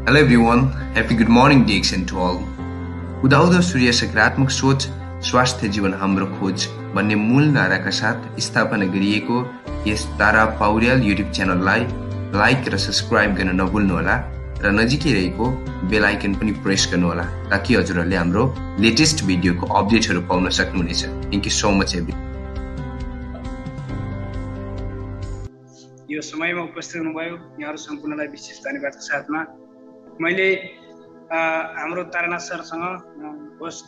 Hello everyone, happy good morning Dixon to all. उदाउँदो सूर्य सकारात्मक सोच स्वास्थ्य जीवन हाम्रो खोज भन्ने मूल नाराका साथ स्थापना गरिएको यस तारा पौड्याल युट्युब च्यानललाई लाइक र सब्स्क्राइब गर्न नभुल्नुहोला र नजिकै रहेको बेल आइकन पनि प्रेस गर्नुहोला ताकि हजुरहरूले हाम्रो लेटेस्ट भिडियोको अपडेटहरू पाउन सक्नुहुनेछ। Thank you so much every. यो समयमा उपस्थित हुनुभयो यहाँहरू सम्पूर्णलाई विशेष धन्यवादको साथमा मैले हाम्रो तारानाथ सरसँग होस्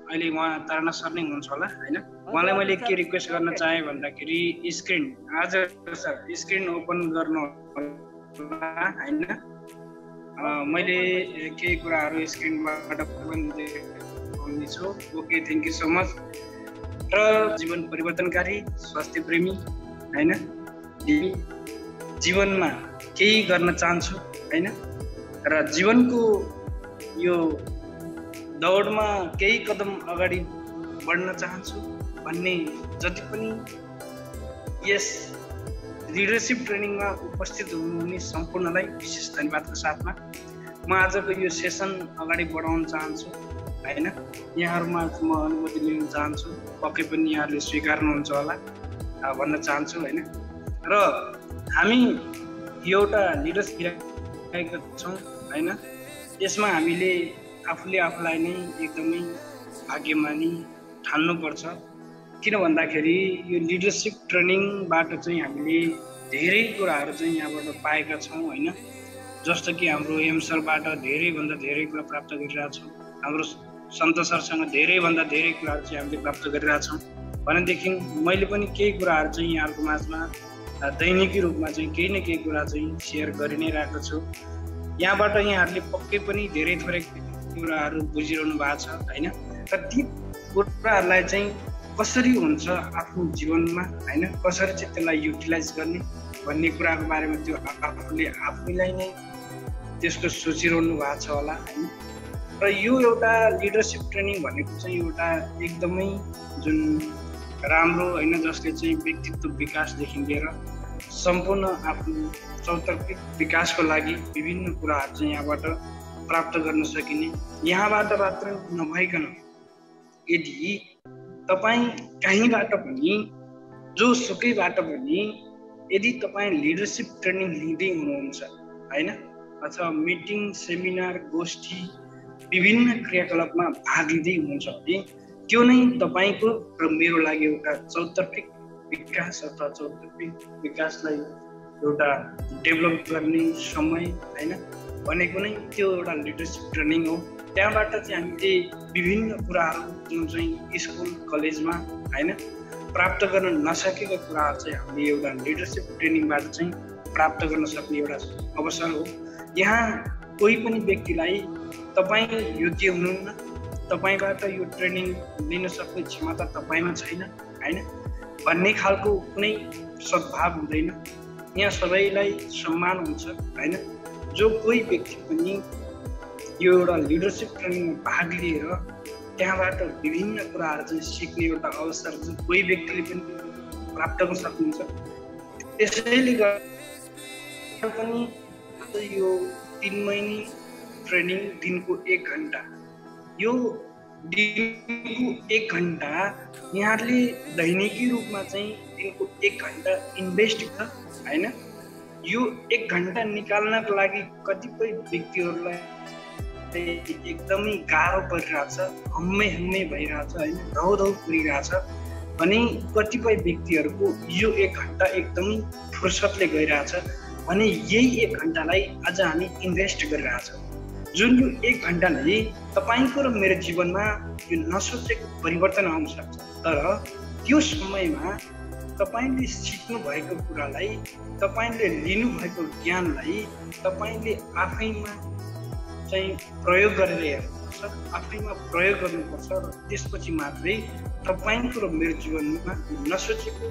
अहिले उहाँ तारानाथ सर नै हुनुहुन्छ होला हैन, उहाँलाई मैले के रिक्वेस्ट गर्न चाहे भन्दाखेरि स्क्रिन आज सर स्क्रिन ओपन गर्नु होला हैन। मैले केही कुराहरू स्क्रिनबाट पनि देखाउनेछु। Okay, thank you so much. र जीवन परिवर्तनकारी स्वास्थ्य प्रेमी हैन, जीवनमा केही गर्न चाहन्छु हैन र जीवनको यो दौडमा केही कदम अगाडि बढ्न चाहन्छु भन्ने जति पनि यस लिडरशिप ट्रेनिङमा उपस्थित हुनुहुने सम्पूर्णलाई विशेष धन्यवादको साथमा म आजको यो सेसन अगाडि बढाउन चाहन्छु हैन। यहाँहरुमा म अनुमति लिन चाहन्छु, पक्कै पनि यहाँहरूले स्वीकार्नुहुन्छ होला भन्न चाहन्छु हैन। र हामी एउटा लिडरशिप लिएका छौँ हैन, यसमा हामीले आफूले आफूलाई नै एकदमै भाग्यमानी ठान्नुपर्छ। किन भन्दाखेरि यो लिडरशिप ट्रेनिङबाट चाहिँ हामीले धेरै कुराहरू चाहिँ यहाँबाट पाएका छौँ हैन। जस्तो कि हाम्रो एम सरबाट धेरैभन्दा धेरै कुरा प्राप्त गरिरहेछौँ, हाम्रो सन्त सरसँग धेरैभन्दा धेरै कुराहरू चाहिँ हामीले प्राप्त गरिरहेछौँ भनेदेखि मैले पनि केही कुराहरू चाहिँ यहाँहरूको माझमा दैनिकी रूपमा चाहिँ केही न केही कुरा चाहिँ सेयर गरि नै रहेको छु। यहाँबाट यहाँहरूले पक्कै पनि धेरै थोरै कुराहरू बुझिरहनु भएको छ हैन। र ती कुराहरूलाई चाहिँ कसरी हुन्छ आफ्नो जीवनमा हैन, कसरी चाहिँ त्यसलाई युटिलाइज गर्ने भन्ने कुराको बारेमा त्यो आफूले आफैलाई नै त्यसको सोचिरहनु भएको छ होला हैन। र यो एउटा लिडरशिप ट्रेनिङ भनेको चाहिँ एउटा एकदमै जुन राम्रो हैन, जसले चाहिँ व्यक्तित्व विकासदेखि लिएर सम्पूर्ण आफ्नो चौतर्फिक विकासको लागि विभिन्न कुराहरू चाहिँ यहाँबाट प्राप्त गर्न सकिने। यहाँबाट मात्र नभइकन यदि तपाईँ कहीँबाट पनि जोसुकैबाट पनि यदि तपाईँ लिडरशिप ट्रेनिङ लिँदै हुनुहुन्छ हैन, अथवा मिटिङ सेमिनार गोष्ठी विभिन्न क्रियाकलापमा भाग लिँदै हुनुहुन्छ भने त्यो नै तपाईँको र मेरो लागि एउटा चौतर्फिक विकास अथवा चौतर्फिक विकासलाई एउटा डेभलप गर्ने समय हैन भनेको नै त्यो एउटा लिडरशिप ट्रेनिङ हो। त्यहाँबाट चाहिँ हामीले विभिन्न कुराहरू जुन चाहिँ स्कुल कलेजमा हैन प्राप्त गर्न नसकेको कुराहरू चाहिँ हामीले एउटा लिडरशिप ट्रेनिङबाट चाहिँ प्राप्त गर्न सक्ने एउटा अवसर हो। यहाँ कोही पनि व्यक्तिलाई तपाईँ योग्य हुनुहुन्न, तपाईँबाट यो ट्रेनिङ लिन सक्ने क्षमता तपाईँमा छैन हैन भन्ने खालको कुनै सद्भाव हुँदैन। यहाँ सबैलाई सम्मान हुन्छ हैन। जो कोही व्यक्ति पनि यो एउटा लिडरशिप ट्रेनिङमा भाग लिएर त्यहाँबाट विभिन्न कुराहरू चाहिँ सिक्ने एउटा अवसर जो कोही व्यक्तिले पनि प्राप्त गर्न सक्नुहुन्छ। त्यसैले गर्दा पनि यो 3 महिने ट्रेनिङ दिनको 1 घण्टा, यो दिनको 1 घण्टा यहाँहरूले दैनिकी रूपमा चाहिँ दिनको 1 घण्टा इन्भेस्ट गर्छ हैन। यो 1 घण्टा निकाल्नको लागि कतिपय व्यक्तिहरूलाई एकदमै गाह्रो परिरहेछ, हम्मै भइरहेछ हैन, धौधौ पुरिरहेछ भने कतिपय व्यक्तिहरूको यो 1 घण्टा एकदमै फुर्सदले गइरहेछ भने यही 1 घण्टालाई आज हामी इन्भेस्ट गरिरहेछौँ। जुन यो 1 घण्टाले तपाईँको र मेरो जीवनमा यो नसोचेको परिवर्तन आउन सक्छ। तर त्यो समयमा तपाईँले सिक्नु भएको कुरालाई, तपाईँले लिनुभएको ज्ञानलाई तपाईँले आफैमा चाहिँ प्रयोग गरेर हेर्नुपर्छ, आफैमा प्रयोग गर्नुपर्छ र त्यसपछि मात्रै तपाईँको र मेरो जीवनमा नसोचेको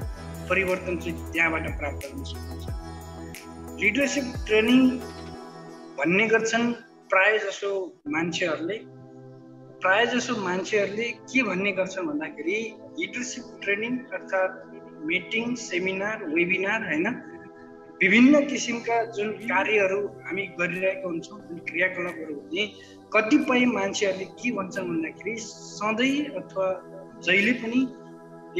परिवर्तन चाहिँ त्यहाँबाट प्राप्त गर्न सकिन्छ। लिडरशिप ट्रेनिङ भन्ने गर्छन् प्रायःजसो मान्छेहरूले के भन्ने गर्छन् भन्दाखेरि लिडरशिप ट्रेनिङ अर्थात् मिटिङ सेमिनार वेबिनार हैन विभिन्न किसिमका जुन कार्यहरू हामी गरिरहेका हुन्छौँ, जुन क्रियाकलापहरू हुने, कतिपय मान्छेहरूले के भन्छन् भन्दाखेरि सधैँ अथवा जहिले पनि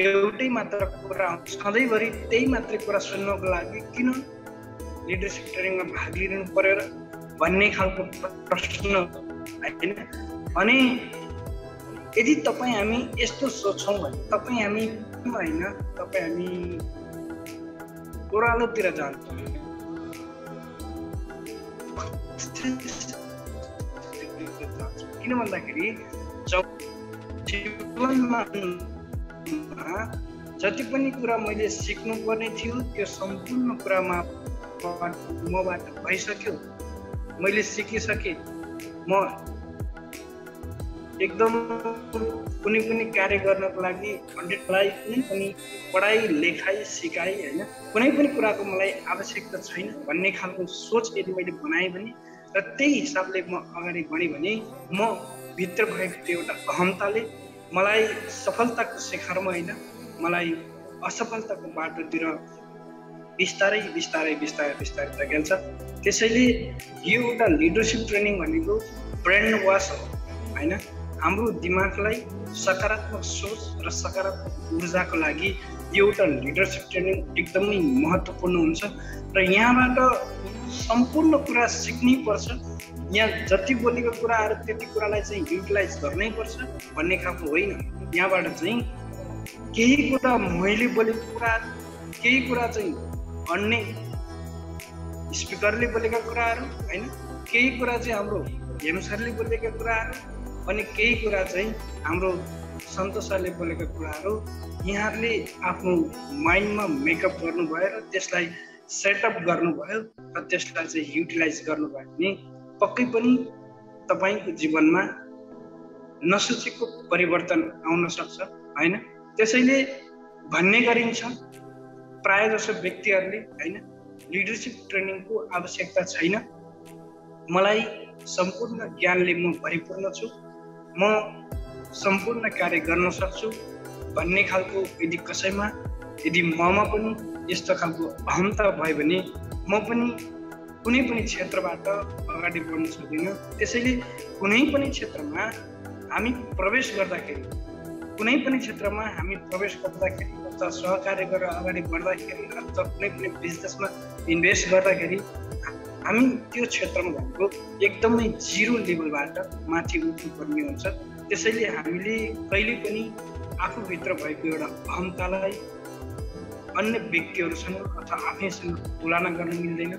एउटै मात्र कुरा, सधैँभरि त्यही मात्रै कुरा सुन्नको लागि किन लिडरसिप ट्रेनिङमा भाग लिनु पर्यो र भन्ने खालको प्रश्न होइन। अनि यदि तपाईँ हामी यस्तो सोच्छौँ भने तपाईँ हामी होइन, तपाईँ हामी ओह्रालोतिर जान्छौँ। किन भन्दाखेरि जीवनमा जति पनि कुरा मैले सिक्नु पर्ने थियो त्यो सम्पूर्ण कुरामा मबाट भइसक्यो, मैले सिकिसकेँ। म एकदम कुनै पनि कार्य गर्नको लागि 100लाई कुनै पनि पढाइ लेखाइ सिकाइ होइन, कुनै पनि कुराको मलाई आवश्यकता छैन भन्ने खालको सोच यदि मैले बनाएँ भने र त्यही हिसाबले म अगाडि बढेँ भने म भित्र भएको त्यो एउटा अहमताले मलाई सफलताको शिखरमा होइन, मलाई असफलताको बाटोतिर बिस्तारै बिस्तारै बिस्तारै बिस्तारै धकेल्छ। त्यसैले यो एउटा लिडरसिप ट्रेनिङ भनेको ब्रेन वास हो होइन। हाम्रो दिमागलाई सकारात्मक सोच र सकारात्मक ऊर्जाको लागि यो एउटा लिडरसिप ट्रेनिङ एकदमै महत्त्वपूर्ण हुन्छ र यहाँबाट सम्पूर्ण कुरा सिक्नै पर्छ। यहाँ जति बोलेको कुराहरू त्यति कुरालाई चाहिँ युटिलाइज गर्नै पर्छ भन्ने खालको होइन। यहाँबाट चाहिँ केही कुरा मैले बोलेको कुरा, केही कुरा चाहिँ अन्य स्पिकरले बोलेका कुराहरू होइन, केही कुरा चाहिँ हाम्रो हेमसरले बोलेका कुराहरू, अनि केही कुरा चाहिँ हाम्रो सन्तोषले बोलेका कुराहरू यहाँहरूले आफ्नो माइन्डमा मेकअप गर्नुभयो र त्यसलाई सेटअप गर्नुभयो र त्यसलाई चाहिँ युटिलाइज गर्नुभयो भने पक्कै पनि तपाईँको जीवनमा नसोचेको परिवर्तन आउन सक्छ होइन। त्यसैले भन्ने गरिन्छ प्राय जसो व्यक्तिहरूले होइन लिडरसिप ट्रेनिङको आवश्यकता छैन, मलाई सम्पूर्ण ज्ञानले म परिपूर्ण छु, म सम्पूर्ण कार्य गर्न सक्छु भन्ने खालको यदि कसैमा यदि ममा पनि यस्तो खालको अहमता भयो भने म पनि कुनै पनि क्षेत्रबाट अगाडि बढ्न सक्दिनँ। त्यसैले कुनै पनि क्षेत्रमा हामी प्रवेश गर्दाखेरि, कुनै पनि क्षेत्रमा हामी प्रवेश गर्दाखेरि अथवा सहकार्य गरेर अगाडि बढ्दाखेरि अथवा कुनै पनि बिजनेसमा इन्भेस्ट गर्दाखेरि हामी त्यो क्षेत्रमा भनेको एकदमै जिरो लेभलबाट माथि उठ्नुपर्ने हुन्छ। त्यसैले हामीले कहिले पनि आफूभित्र भएको एउटा अहमतालाई अन्य व्यक्तिहरूसँग अथवा आफैसँग तुलना गर्न मिल्दैन।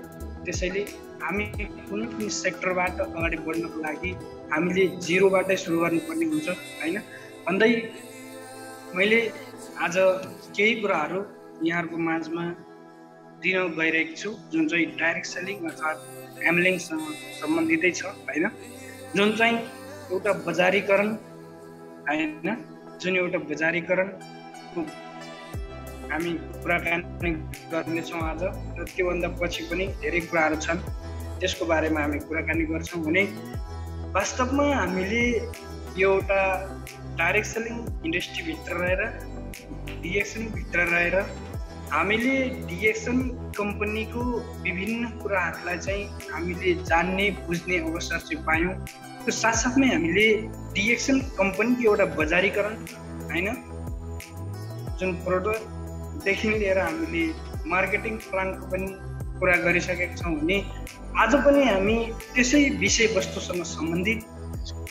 त्यसैले हामी कुनै पनि सेक्टरबाट अगाडि बढ्नको लागि हामीले जिरोबाटै सुरु गर्नुपर्ने हुन्छ होइन। भन्दै मैले आज केही कुराहरू यहाँहरूको माझमा दिन गइरहेको छु जुन चाहिँ डाइरेक्ट सेलिङ अर्थात् एमलिङसँग सम्बन्धितै छ होइन। जुन चाहिँ एउटा बजारीकरण होइन, जुन एउटा बजारीकरणको हामी कुराकानी गर्नेछौँ आज र त्योभन्दा पछि पनि धेरै कुराहरू छन् त्यसको बारेमा हामी कुराकानी गर्छौँ भने वास्तवमा हामीले यो एउटा डाइरेक्ट सेलिङ इन्डस्ट्रीभित्र रहेर डिएक्सनभित्र रहेर हामीले डिएक्सन कम्पनीको विभिन्न कुराहरूलाई चाहिँ हामीले जान्ने बुझ्ने अवसर चाहिँ पायौँ। त्यो साथसाथमै हामीले डिएक्सन कम्पनीको एउटा बजारीकरण होइन, जुन प्रोडक्टदेखि लिएर हामीले मार्केटिङ प्लानको पनि कुरा गरिसकेका छौँ भने आज पनि हामी त्यसै विषयवस्तुसँग सम्बन्धित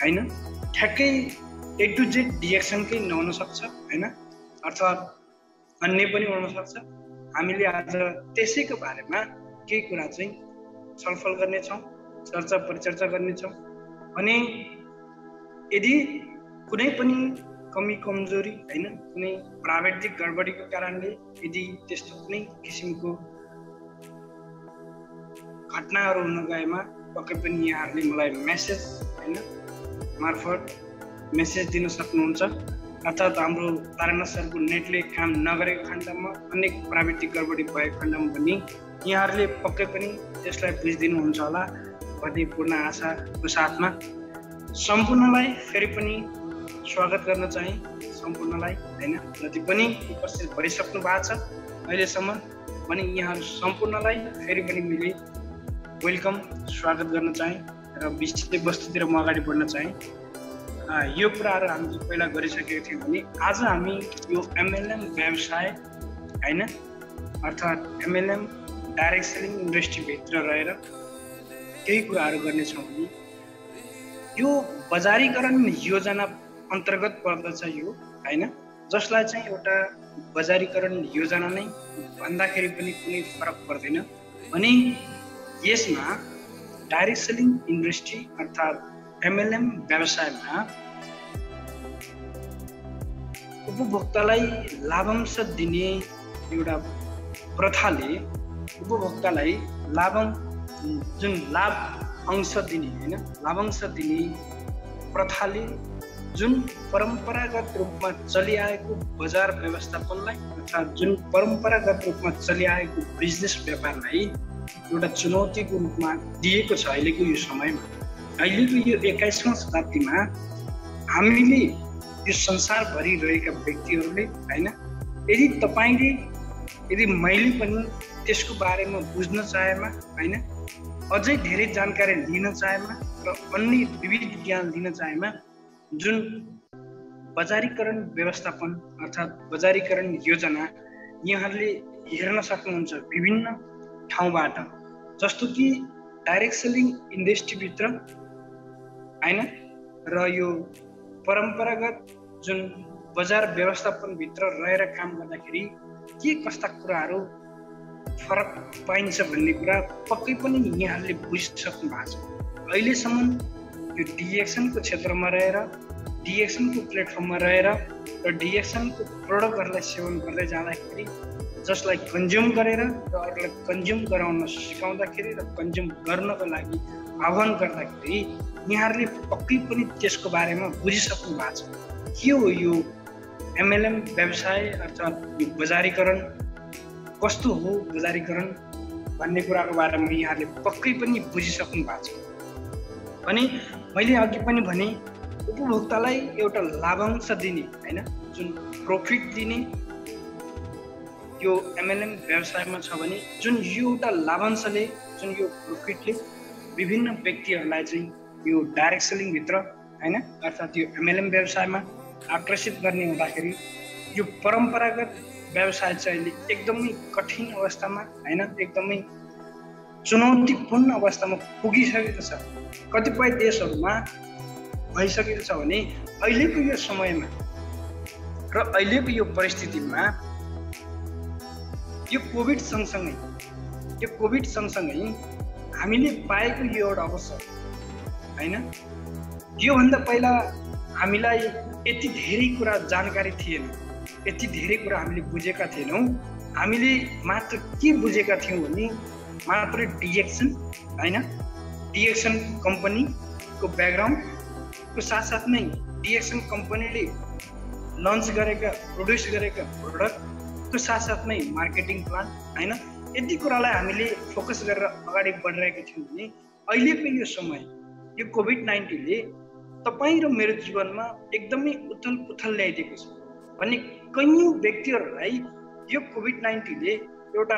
होइन ठ्याक्कै A to Z डिएक्सनकै नहुन सक्छ होइन, अर्थात् अन्य पनि हुन सक्छ। हामीले आज त्यसैको बारेमा केही कुरा चाहिँ छलफल गर्नेछौँ, चर्चा परिचर्चा गर्नेछौँ। अनि यदि कुनै पनि कमी कमजोरी होइन, कुनै प्राविधिक गडबडीको कारणले यदि त्यस्तो कुनै किसिमको घटनाहरू हुन गएमा पक्कै पनि यहाँहरूले मलाई मेसेज होइन मार्फत मेसेज दिन सक्नुहुन्छ। अर्थात् हाम्रो तारानाथ सरको नेटले काम नगरेको खण्डमा, अनेक प्राविधिक गडबडी भएको खण्डमा पनि यहाँहरूले पक्कै पनि त्यसलाई बुझिदिनुहुन्छ होला भन्ने पूर्ण आशाको साथमा सम्पूर्णलाई फेरि पनि स्वागत गर्न चाहे। सम्पूर्णलाई होइन जति पनि उपस्थित भइसक्नु भएको छ अहिलेसम्म भने यहाँहरू सम्पूर्णलाई फेरि पनि मैले वेलकम स्वागत गर्न चाहेँ र विषयवस्तुतिर म अगाडि बढ्न चाहेँ। यो कुराहरू हामीले पहिला गरिसकेको थियौँ भने आज हामी यो एमएलएम व्यवसाय होइन अर्थात् एमएलएम डाइरेक्ट सेलिङ इन्डस्ट्रीभित्र रहेर केही कुराहरू गर्नेछौँ भने यो बजारीकरण योजना अन्तर्गत पर्दछ यो होइन, जसलाई चाहिँ एउटा बजारीकरण योजना नै भन्दाखेरि पनि कुनै फरक पर्दैन भने यसमा डाइरेक्ट सेलिङ इन्डस्ट्री अर्थात् एमएलएम व्यवसायमा उपभोक्तालाई लाभांश दिने एउटा प्रथाले उपभोक्तालाई जुन लाभ अंश दिने होइन लाभांश दिने प्रथाले जुन परम्परागत रूपमा चलिआएको बजार व्यवस्थापनलाई अर्थात् जुन परम्परागत रूपमा चलिआएको बिजनेस व्यापारलाई एउटा चुनौतीको रूपमा दिएको छ अहिलेको यो समयमा। अहिलेको यो 21औं शताब्दीमा हामीले यो संसारभरि रहेका व्यक्तिहरूले होइन यदि मैले पनि त्यसको बारेमा बुझ्न चाहेमा होइन अझै धेरै जानकारी लिन चाहेमा र अन्य विविध ज्ञान लिन चाहेमा जुन बजारीकरण व्यवस्थापन अर्थात् बजारीकरण योजना यहाँहरूले हेर्न सक्नुहुन्छ विभिन्न ठाउँबाट, जस्तो कि डाइरेक्ट सेलिङ इन्डस्ट्रीभित्र होइन र यो परम्परागत जुन बजार व्यवस्थापनभित्र रहेर काम गर्दाखेरि के कस्ता कुराहरू फरक पाइन्छ भन्ने कुरा पक्कै पनि यहाँहरूले बुझिसक्नु भएको छ। अहिलेसम्म यो डिएक्सनको क्षेत्रमा रहेर डिएक्सनको प्लेटफर्ममा रहेर र डिएक्सनको प्रोडक्टहरूलाई सेवन गर्दै जाँदाखेरि जसलाई कन्ज्युम गरेर र अरूलाई कन्ज्युम गराउन सिकाउँदाखेरि र कन्ज्युम गर्नको लागि आह्वान गर्दाखेरि यहाँहरूले पक्कै पनि त्यसको बारेमा बुझिसक्नु भएको छ। के हो यो एमएलएम व्यवसाय अर्थात् यो बजारीकरण, कस्तो हो बजारीकरण भन्ने कुराको बारेमा यहाँहरूले पक्कै पनि बुझिसक्नु भएको छ। अनि मैले अघि पनि भने उपभोक्तालाई एउटा लाभांश दिने होइन जुन प्रफिट दिने यो एमएलएम व्यवसायमा छ भने जुन यो एउटा लाभांशले जुन यो प्रफिटले विभिन्न व्यक्तिहरूलाई चाहिँ यो डाइरेक्ट सेलिङभित्र होइन अर्थात् यो एमएलएम व्यवसायमा आकर्षित गर्ने हुँदाखेरि यो परम्परागत व्यवसाय चाहिँ अहिले एकदमै कठिन अवस्थामा होइन एकदमै चुनौतीपूर्ण अवस्थामा पुगिसकेको छ। कतिपय देशहरूमा भइसकेको छ भने अहिलेको यो समयमा र अहिलेको यो परिस्थितिमा यो कोभिड सँगसँगै हामीले पाएको यो एउटा अवसर होइन, योभन्दा पहिला हामीलाई यति धेरै कुरा जानकारी थिएन, यति धेरै कुरा हामीले बुझेका थिएनौँ। हामीले मात्र के बुझेका थियौँ भने मात्र डिएक्सन होइन डिएक्सन कम्पनीको ब्याकग्राउन्डको साथसाथमै डिएक्सन कम्पनीले लन्च गरेका प्रोड्युस गरेका प्रोडक्टको साथसाथमै मार्केटिङ प्लान होइन यति कुरालाई हामीले फोकस गरेर अगाडि बढिरहेका थियौँ भने अहिलेको यो समय यो कोभिड-19ले तपाईँ र मेरो जीवनमा एकदमै उथल पुथल ल्याइदिएको छ भने कैयौँ व्यक्तिहरूलाई यो कोभिड-19ले एउटा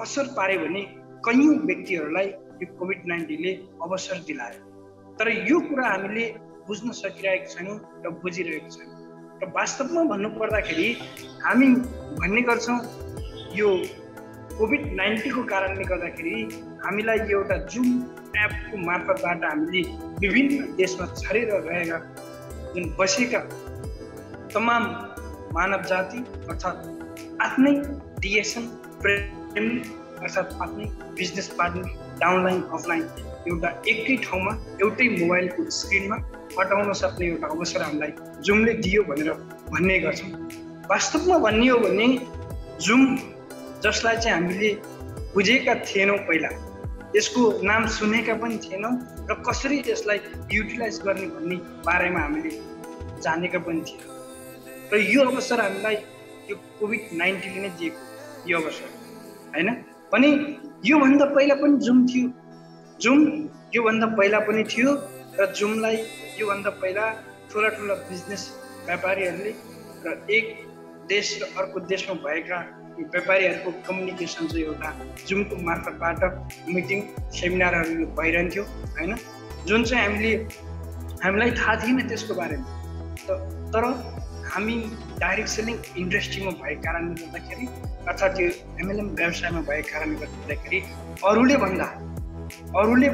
असर पार्यो भने कैयौँ व्यक्तिहरूलाई यो कोभिड-19ले अवसर दिलायो। तर यो कुरा हामीले बुझ्न सकिरहेको छैनौँ र बुझिरहेको छैनौँ र वास्तवमा भन्नुपर्दाखेरि हामी भन्ने गर्छौँ यो कोभिड-19को कारणले गर्दाखेरि हामीलाई यो एउटा जुम एपको मार्फतबाट हामीले विभिन्न देशमा छरेर रहेका जुन बसेका तमाम मानव जाति अर्थात् आफ्नै डिएक्सन प्रेमी अर्थात् आफ्नै बिजनेस पार्टनर डाउनलाइन अफलाइन एउटा एकै ठाउँमा एउटै मोबाइलको स्क्रिनमा अटाउन सक्ने एउटा अवसर हामीलाई जुमले दियो भनेर भन्ने गर्छौँ। वास्तवमा भन्ने हो भने जुम जसलाई चाहिँ हामीले बुझेका थिएनौँ, पहिला यसको नाम सुनेका पनि थिएनौँ र कसरी यसलाई युटिलाइज गर्ने भन्ने बारेमा हामीले जानेका पनि थिएनौँ र यो अवसर हामीलाई यो कोभिड-19ले नै दिएको यो अवसर होइन। भने योभन्दा पहिला पनि जुम थियो, जुम योभन्दा पहिला पनि थियो र जुमलाई योभन्दा पहिला ठुला ठुला बिजनेस व्यापारीहरूले र एक देश र अर्को देशमा भएका व्यापारीहरूको कम्युनिकेसन चाहिँ एउटा जुमको मार्फतबाट मिटिङ सेमिनारहरू भइरहन्थ्यो होइन, जुन चाहिँ हामीलाई थाहा थिएन त्यसको बारेमा। तर हामी डाइरेक्ट सेलिङ इन्डस्ट्रीमा भएको कारणले गर्दाखेरि अर्थात् यो एमएलएम व्यवसायमा भएको कारणले गर्दाखेरि अरूले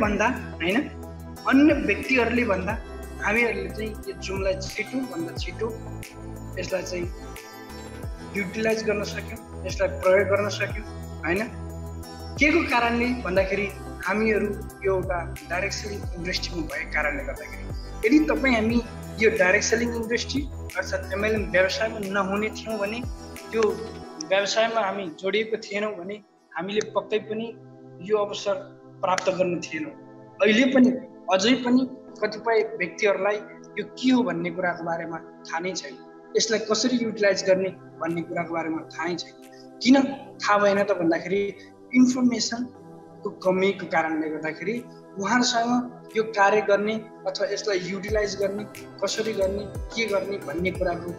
भन्दा होइन, अन्य व्यक्तिहरूले भन्दा हामीहरूले चाहिँ यो जुमलाई छिटोभन्दा छिटो यसलाई चाहिँ युटिलाइज गर्न सक्यौँ, यसलाई प्रयोग गर्न सक्यौँ होइन। के को कारणले भन्दाखेरि हामीहरू यो एउटा डाइरेक्ट सेलिङ इन्डस्ट्रीमा भएको कारणले गर्दाखेरि। यदि हामी यो डाइरेक्ट सेलिङ इन्डस्ट्री अर्थात् एमएलएम व्यवसायमा नहुने थियौँ भने, त्यो व्यवसायमा हामी जोडिएको थिएनौँ भने हामीले पक्कै पनि यो अवसर प्राप्त गर्नु थिएनौँ। अहिले पनि अझै पनि कतिपय व्यक्तिहरूलाई यो के हो भन्ने कुराको बारेमा थाहा नै छैन, यसलाई कसरी युटिलाइज गर्ने भन्ने कुराको बारेमा थाहा नै छैन। किन थाहा भएन त भन्दाखेरि इन्फर्मेसनको कमीको कारणले गर्दाखेरि उहाँहरूसँग यो कार्य गर्ने अथवा यसलाई युटिलाइज गर्ने, कसरी गर्ने, के गर्ने भन्ने कुराको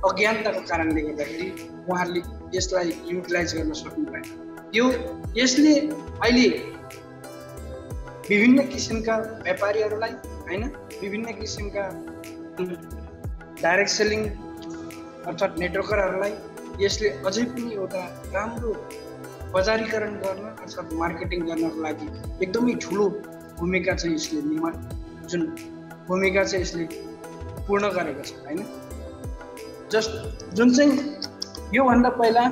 अज्ञानताको कारणले गर्दाखेरि उहाँहरूले यसलाई युटिलाइज गर्न सक्नु भएन। यसले अहिले विभिन्न किसिमका व्यापारीहरूलाई होइन, विभिन्न किसिमका डाइरेक्ट सेलिङ अर्थात् नेटवर्करहरूलाई यसले अझै पनि एउटा राम्रो बजारीकरण गर्न अर्थात् मार्केटिङ गर्नको लागि एकदमै ठुलो भूमिका चाहिँ यसले यसले पूर्ण गरेको छ होइन। जुन चाहिँ योभन्दा पहिला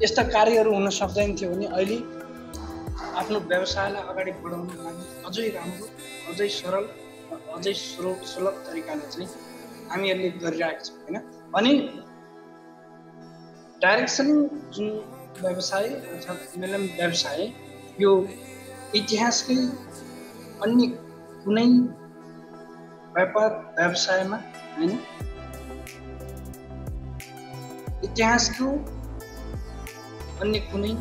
यस्ता कार्यहरू हुन सक्दैन थियो भने अहिले आफ्नो व्यवसायलाई अगाडि बढाउनको लागि अझै राम्रो, अझै सरल, अझै सुलभ तरिकाले चाहिँ हामीहरूले गरिरहेको छौँ होइन। अनि डाइरेक्ट सेलिङ जुन व्यवसाय अर्थात् एमएलएम व्यवसाय यो इतिहासकै अन्य कुनै व्यापार व्यवसायमा होइन, इतिहासको अन्य कुनै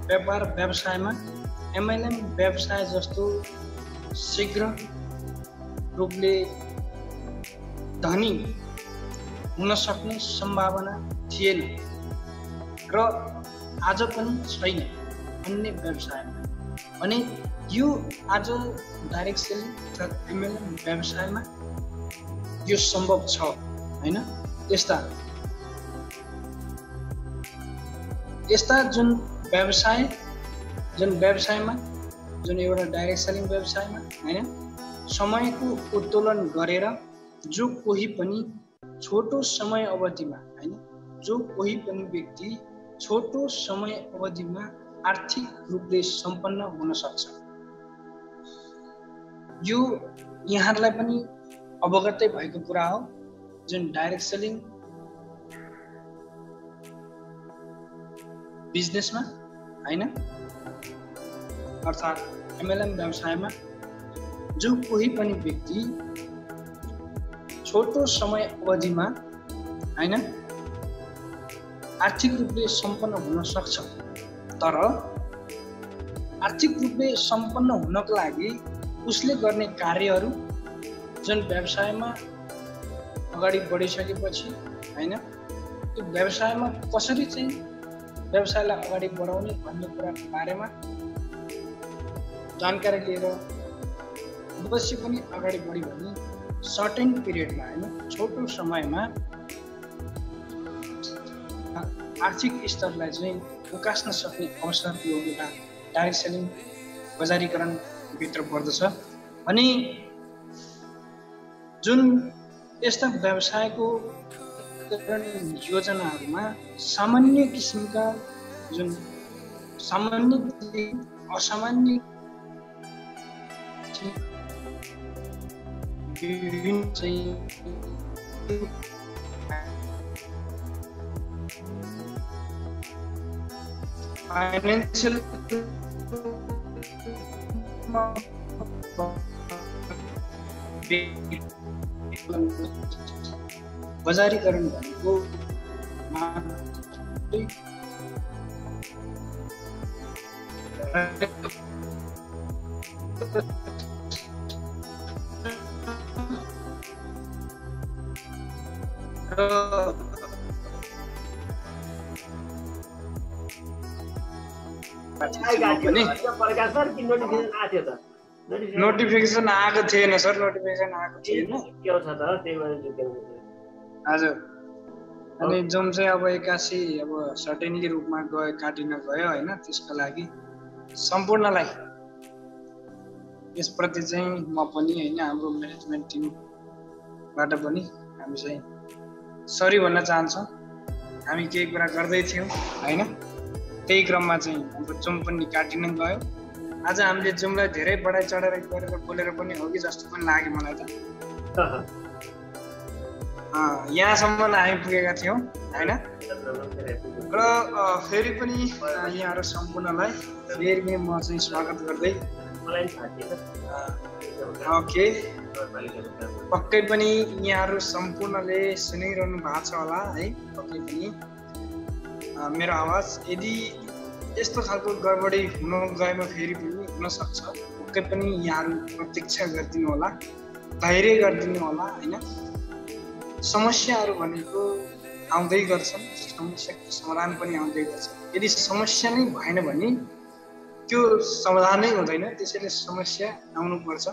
व्यापार व्यवसायमा एमएलएम व्यवसाय जस्तो शीघ्र रूपले धनी हुन सक्ने सम्भावना थिएन र आज पनि छैन अन्य व्यवसायमा। अनि यो आज डाइरेक्ट सेलिङ अर्थात् एमएलएम व्यवसायमा यो सम्भव छ होइन। यस्ता जुन व्यवसायमा जुन एउटा डाइरेक्ट सेलिङ व्यवसायमा होइन, समयको उत्तोलन गरेर जो कोही पनि छोटो समय अवधिमा होइन, जो कोही पनि व्यक्ति छोटो समय अवधिमा आर्थिक रूपले सम्पन्न हुन सक्छ। यो यहाँहरूलाई पनि अवगतै भएको कुरा हो। जुन डाइरेक्ट सेलिङ बिजनेसमा होइन अर्थात् एमएलएम व्यवसायमा जो कोही पनि व्यक्ति छोटो समय अवधिमा होइन आर्थिक रूपले सम्पन्न हुन सक्छ। तर आर्थिक रूपले सम्पन्न हुनको लागि उसले गर्ने कार्यहरू जुन व्यवसायमा अगाडि बढिसकेपछि होइन, त्यो व्यवसायमा कसरी चाहिँ व्यवसायलाई अगाडि बढाउने भन्ने कुराको बारेमा जानकारी लिएर अवश्य पनि अगाडि बढ्यो भने सर्टेन पिरियडमा होइन, छोटो समयमा आर्थिक स्तरलाई चाहिँ उकास्न सक्ने अवसर यो एउटा डाइरेक्ट सेलिङ बजारीकरण भित्र पर्दछ। अनि जुन यस्ता व्यवसायको योजनाहरूमा सामान्य किसिमका जुन सामान्य असामान्य विभिन्न चाहिँ फाइनेन्शियल बजारीकरण भनेको पनि नोटिफिकेसन आएको थिएन सर, नोटिफिकेसन आएको थिएन। हजुर, अनि जुन चाहिँ अब 81 अब सर्टेनली रूपमा गयो, काटिन गयो होइन, त्यसको लागि सम्पूर्णलाई यसप्रति चाहिँ म पनि होइन हाम्रो म्यानेजमेन्ट टिमबाट पनि हामी चाहिँ सरी भन्न चाहन्छौँ। हामी केही कुरा गर्दै थियौँ होइन, त्यही क्रममा चाहिँ हाम्रो जुम पनि काटिन गयो। आज हामीले जुमलाई धेरै बढाइ चढाइ गरेर बोलेर पनि हो कि जस्तो पनि लाग्यो मलाई त। यहाँसम्म आइपुगेका थियौँ होइन। र फेरि पनि यहाँहरू सम्पूर्णलाई फेरि पनि म चाहिँ स्वागत गर्दै ओके, पक्कै पनि यहाँहरू सम्पूर्णले सुनिरहनु भएको छ होला है। पक्कै पनि मेरो आवाज यदि यस्तो खालको गडबडी हुन गएमा फेरि पनि हुनसक्छ, पक्कै पनि यहाँहरू प्रतीक्षा गरिदिनु होला, धैर्य गरिदिनु होला होइन। समस्याहरू भनेको आउँदै गर्छन्, समस्याको समाधान पनि आउँदै गर्छ। यदि समस्या नै भएन भने त्यो समाधानै हुँदैन। त्यसैले समस्या आउनुपर्छ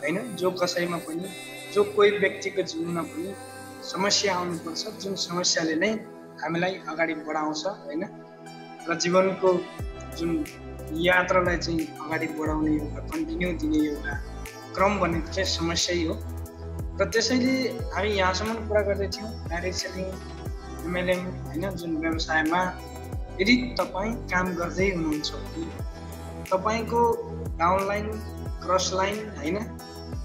होइन। जो कसैमा पनि, जो कोही व्यक्तिको जीवनमा पनि समस्या आउनुपर्छ, जुन समस्याले नै हामीलाई अगाडि बढाउँछ होइन। र जीवनको जुन यात्रालाई चाहिँ अगाडि बढाउने एउटा कन्टिन्यू दिने एउटा क्रम भनेको चाहिँ समस्यै हो। र त्यसैले हामी यहाँसम्म कुरा गर्दै थियौँ डाइरेक्ट सेलिङ एमएलएम होइन, जुन व्यवसायमा यदि तपाईँ काम गर्दै हुनुहुन्छ भने तपाईँको डाउनलाइन, क्रस लाइन होइन,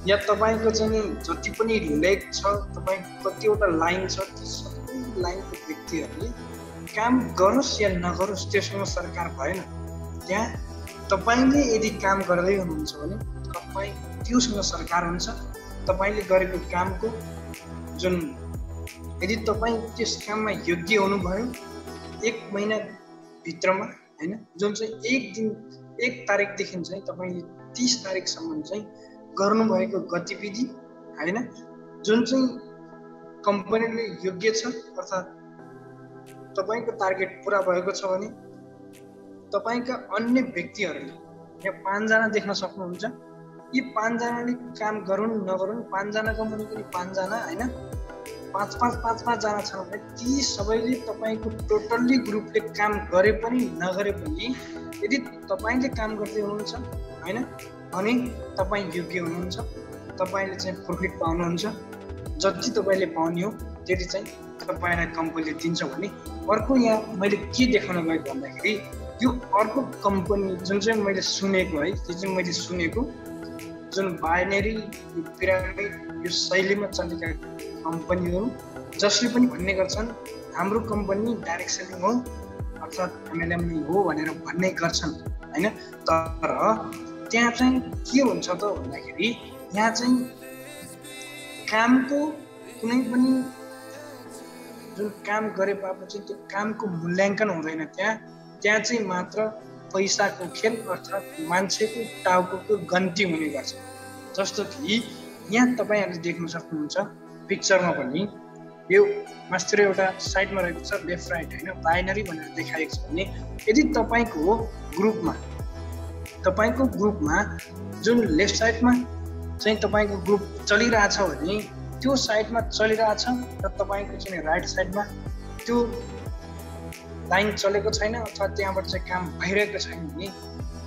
या तपाईँको चाहिँ जति पनि लेग छ, तपाईँको कतिवटा लाइन छ, त्यो सबै लाइनको व्यक्तिहरूले काम गरोस् या नगरोस् त्योसँग सरकार भएन। त्यहाँ तपाईँले यदि काम गर्दै हुनुहुन्छ भने तपाईँ त्योसँग सरकार हुन्छ। तपाईँले गरेको कामको जुन यदि तपाईँ त्यस काममा योग्य हुनुभयो 1 महिनाभित्रमा होइन, जुन चाहिँ 1 तारिकदेखि चाहिँ तपाईँले 30 तारिकसम्म चाहिँ गर्नुभएको गतिविधि होइन, जुन चाहिँ कम्पनीले योग्य छ अर्थात् तपाईँको टार्गेट पुरा भएको छ भने तपाईँका अन्य व्यक्तिहरूले यहाँ 5 जना देख्न सक्नुहुन्छ। यी 5 जनाले काम गरून् नगरून्, 5 जनाको मुनि पनि 5 जना होइन, 5 जना छन् भने ती सबैले तपाईँको टोटल्ली ग्रुपले काम गरे पनि नगरे पनि यदि तपाईँले काम गर्दै हुनुहुन्छ होइन भने तपाईँ योग्य हुनुहुन्छ, तपाईँले चाहिँ प्रफिट पाउनुहुन्छ। जति तपाईँले पाउने हो त्यति चाहिँ तपाईँलाई कम्पनीले दिन्छ भने अर्को यहाँ मैले के देखाउन गएको भन्दाखेरि यो अर्को कम्पनी जुन चाहिँ मैले सुनेको है, त्यो चाहिँ मैले सुनेको जुन बाइनरी पिरामिड यो शैलीमा चलेका कम्पनीहरू जसले पनि भन्ने गर्छन् हाम्रो कम्पनी डाइरेक्ट सेलिङ हो अर्थात् एमएलएम नै हो भनेर भन्ने गर्छन् होइन। तर त्यहाँ चाहिँ के हुन्छ त भन्दाखेरि यहाँ चाहिँ कामको कुनै पनि जुन काम गरे पापछि त्यो कामको मूल्याङ्कन हुँदैन। त्यहाँ चाहिँ मात्र पैसाको खेल अर्थात् मान्छेको टाउको गन्ती हुने गर्छ। जस्तो कि यहाँ तपाईँहरूले देख्न सक्नुहुन्छ पिक्चरमा पनि यो मास्टर एउटा साइडमा रहेको छ लेफ्ट राइट होइन, बाइनरी भनेर देखाएको छ भने यदि तपाईँको ग्रुपमा जुन लेफ्ट साइडमा चाहिँ तपाईँको ग्रुप चलिरहेछ भने त्यो साइडमा चलिरहेछ र तपाईँको चाहिँ राइट साइडमा त्यो लाइन चलेको छैन अथवा त्यहाँबाट चाहिँ काम भइरहेको छैन भने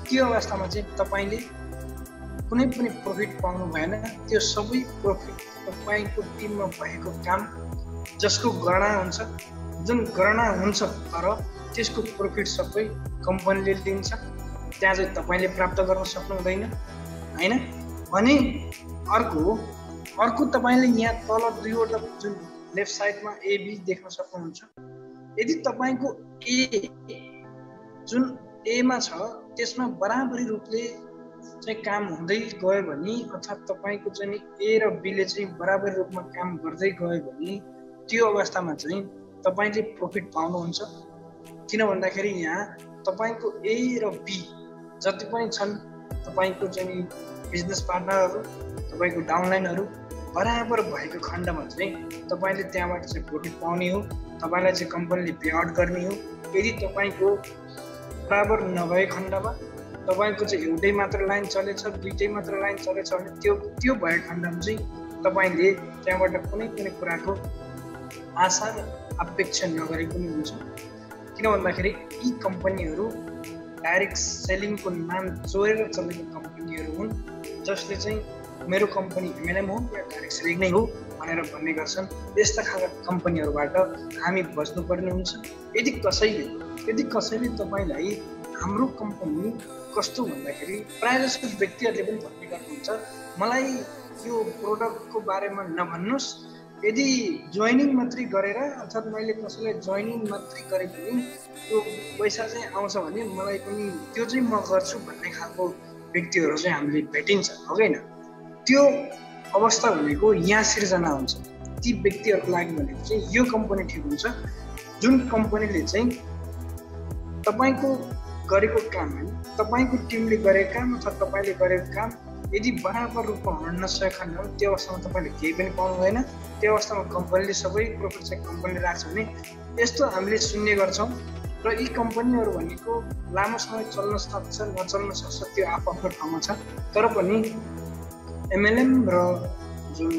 त्यो अवस्थामा चाहिँ तपाईँले कुनै पनि प्रफिट पाउनु भएन। त्यो सबै प्रफिट तपाईँको टिममा भएको काम जसको गणना हुन्छ, जुन गणना हुन्छ तर त्यसको प्रफिट सबै कम्पनीले लिन्छ, त्यहाँ चाहिँ तपाईँले प्राप्त गर्न सक्नु हुँदैन होइन। भने अर्को तपाईँले यहाँ तल 2वटा जुन लेफ्ट साइडमा एबी देख्न सक्नुहुन्छ। यदि तपाईँको ए जुन एमा छ त्यसमा बराबरी रूपले चाहिँ काम हुँदै गयो भने अर्थात् तपाईँको चाहिँ ए र बीले चाहिँ बराबरी रूपमा काम गर्दै गयो भने त्यो अवस्थामा चाहिँ तपाईँले प्रफिट पाउनुहुन्छ। किन भन्दाखेरि यहाँ तपाईँको ए र बी जति पनि छन् तपाईँको चाहिँ बिजनेस पार्टनरहरू, तपाईँको डाउनलाइनहरू बराबर भएको खण्डमा चाहिँ तपाईँले त्यहाँबाट चाहिँ प्रफिट पाउने हो, तपाईँलाई चाहिँ कम्पनीले पे आउट गर्ने हो। यदि तपाईँको बराबर नभए खण्डमा तपाईँको चाहिँ एउटै मात्र लाइन चलेछ, दुईटै मात्र लाइन चलेछ भने त्यो भए खण्डमा चाहिँ तपाईँले त्यहाँबाट कुनै पनि कुराको आशा र अपेक्षा नगरे पनि हुन्छ। किन भन्दाखेरि यी कम्पनीहरू डाइरेक्ट सेलिङको नाम चोरेर चलेको कम्पनीहरू हुन्, जसले चाहिँ मेरो कम्पनी एमएलएम हो या डाइरेक्ट सेलिङ नै हो भनेर भन्ने गर्छन्। यस्ता खालका कम्पनीहरूबाट हामी बच्नुपर्ने हुन्छ। यदि कसैले तपाईँलाई हाम्रो कम्पनी कस्तो भन्दाखेरि प्रायः जस्तो व्यक्तिहरूले पनि भन्ने गर्नुहुन्छ, मलाई यो प्रोडक्टको बारेमा नभन्नुहोस्, यदि जोइनिङ मात्रै गरेर अर्थात् मैले कसैलाई जोइनिङ मात्रै गरे पनि त्यो पैसा चाहिँ आउँछ भने मलाई पनि त्यो चाहिँ म गर्छु भन्ने खालको व्यक्तिहरू चाहिँ हामीले भेटिन्छ, हो कि होइन? त्यो अवस्था भनेको यहाँ सिर्जना हुन्छ। ती व्यक्तिहरूको लागि भनेको चाहिँ यो कम्पनी ठिक हुन्छ जुन कम्पनीले चाहिँ तपाईँको गरेको काम, तपाईँको टिमले गरेको काम अथवा तपाईँले गरेको काम यदि बराबर रूपमा हुन नसकेको खण्डमा त्यो अवस्थामा तपाईँले केही पनि पाउनु हुँदैन। त्यो अवस्थामा कम्पनीले सबै प्रोफिट चाहिँ कम्पनीले राख्छ भने यस्तो हामीले सुन्ने गर्छौँ। र यी कम्पनीहरू भनेको लामो समय चल्न सक्छ नचल्न सक्छ, त्यो आफ्नो ठाउँमा छ। तर पनि एमएलएम र जुन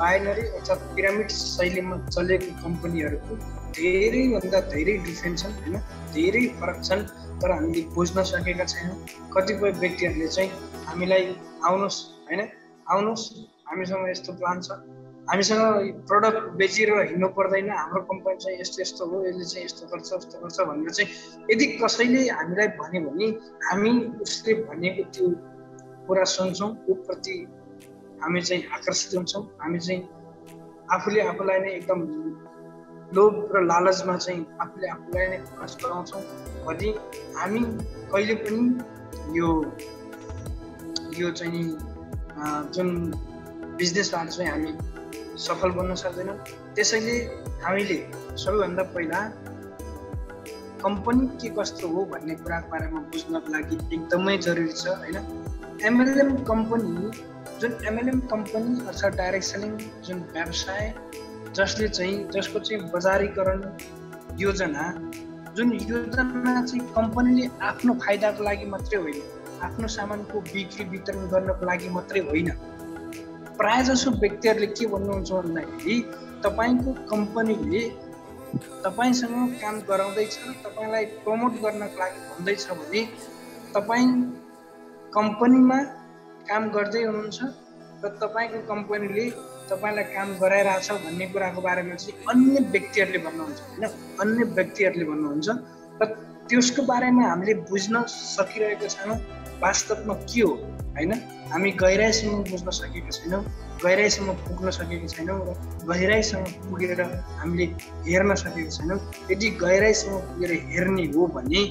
बाइनरी अर्थात् पिरामिड शैलीमा चलेको कम्पनीहरूको धेरैभन्दा धेरै डिफ्रेन्स छन्, होइन? धेरै फरक छन्, तर हामीले बुझ्न सकेका छैनौँ। कतिपय व्यक्तिहरूले चाहिँ हामीलाई आउनुहोस्, होइन, आउनुहोस्, हामीसँग यस्तो प्लान छ, हामीसँग प्रडक्ट बेचेर हिँड्नु पर्दैन, हाम्रो कम्पनी चाहिँ यस्तो हो, यसले चाहिँ यस्तो गर्छ भनेर चाहिँ यदि कसैले हामीलाई भन्यो भने हामी उसले भनेको त्यो कुरा सुन्छौँ, त्योप्रति हामी चाहिँ आकर्षित हुन्छौँ। हामी चाहिँ आफूले आफूलाई नै एकदम लोभ र लालचमा चाहिँ आफूले आफूलाई नै फर्स्ट गराउँछौँ भने हामी कहिले पनि यो चाहिँ जुन बिजनेसबाट चाहिँ हामी सफल बन्न सक्दैनौँ। त्यसैले हामीले सबैभन्दा पहिला कम्पनी के कस्तो हो भन्ने कुराको बारेमा बुझ्नको लागि एकदमै जरुरी छ, होइन? एमएलएम कम्पनी अर्थात् डाइरेक्ट सेलिङ जुन व्यवसाय जसको चाहिँ बजारीकरण योजना चाहिँ कम्पनीले आफ्नो फाइदाको लागि मात्रै होइन, आफ्नो सामानको बिक्री वितरण गर्नको लागि मात्रै होइन। प्रायः जसो व्यक्तिहरूले के भन्नुहुन्छ भन्दाखेरि तपाईँको कम्पनीले तपाईँसँग काम गराउँदैछ, तपाईँलाई प्रमोट गर्नको लागि भन्दैछ भने तपाईँ कम्पनीमा काम गर्दै हुनुहुन्छ र तपाईँको कम्पनीले तपाईँलाई काम गराइरहेछ भन्ने कुराको बारेमा चाहिँ अन्य व्यक्तिहरूले भन्नुहुन्छ र त्यसको बारेमा हामीले बुझ्न सकिरहेको छैनौँ वास्तवमा के हो, होइन? हामी गहिराइसम्म बुझ्न सकेका छैनौँ, गहिराइसम्म पुग्न सकेका छैनौँ र गहिराइसम्म पुगेर हामीले हेर्न सकेका छैनौँ। यदि गहिराइसम्म पुगेर हेर्ने हो भने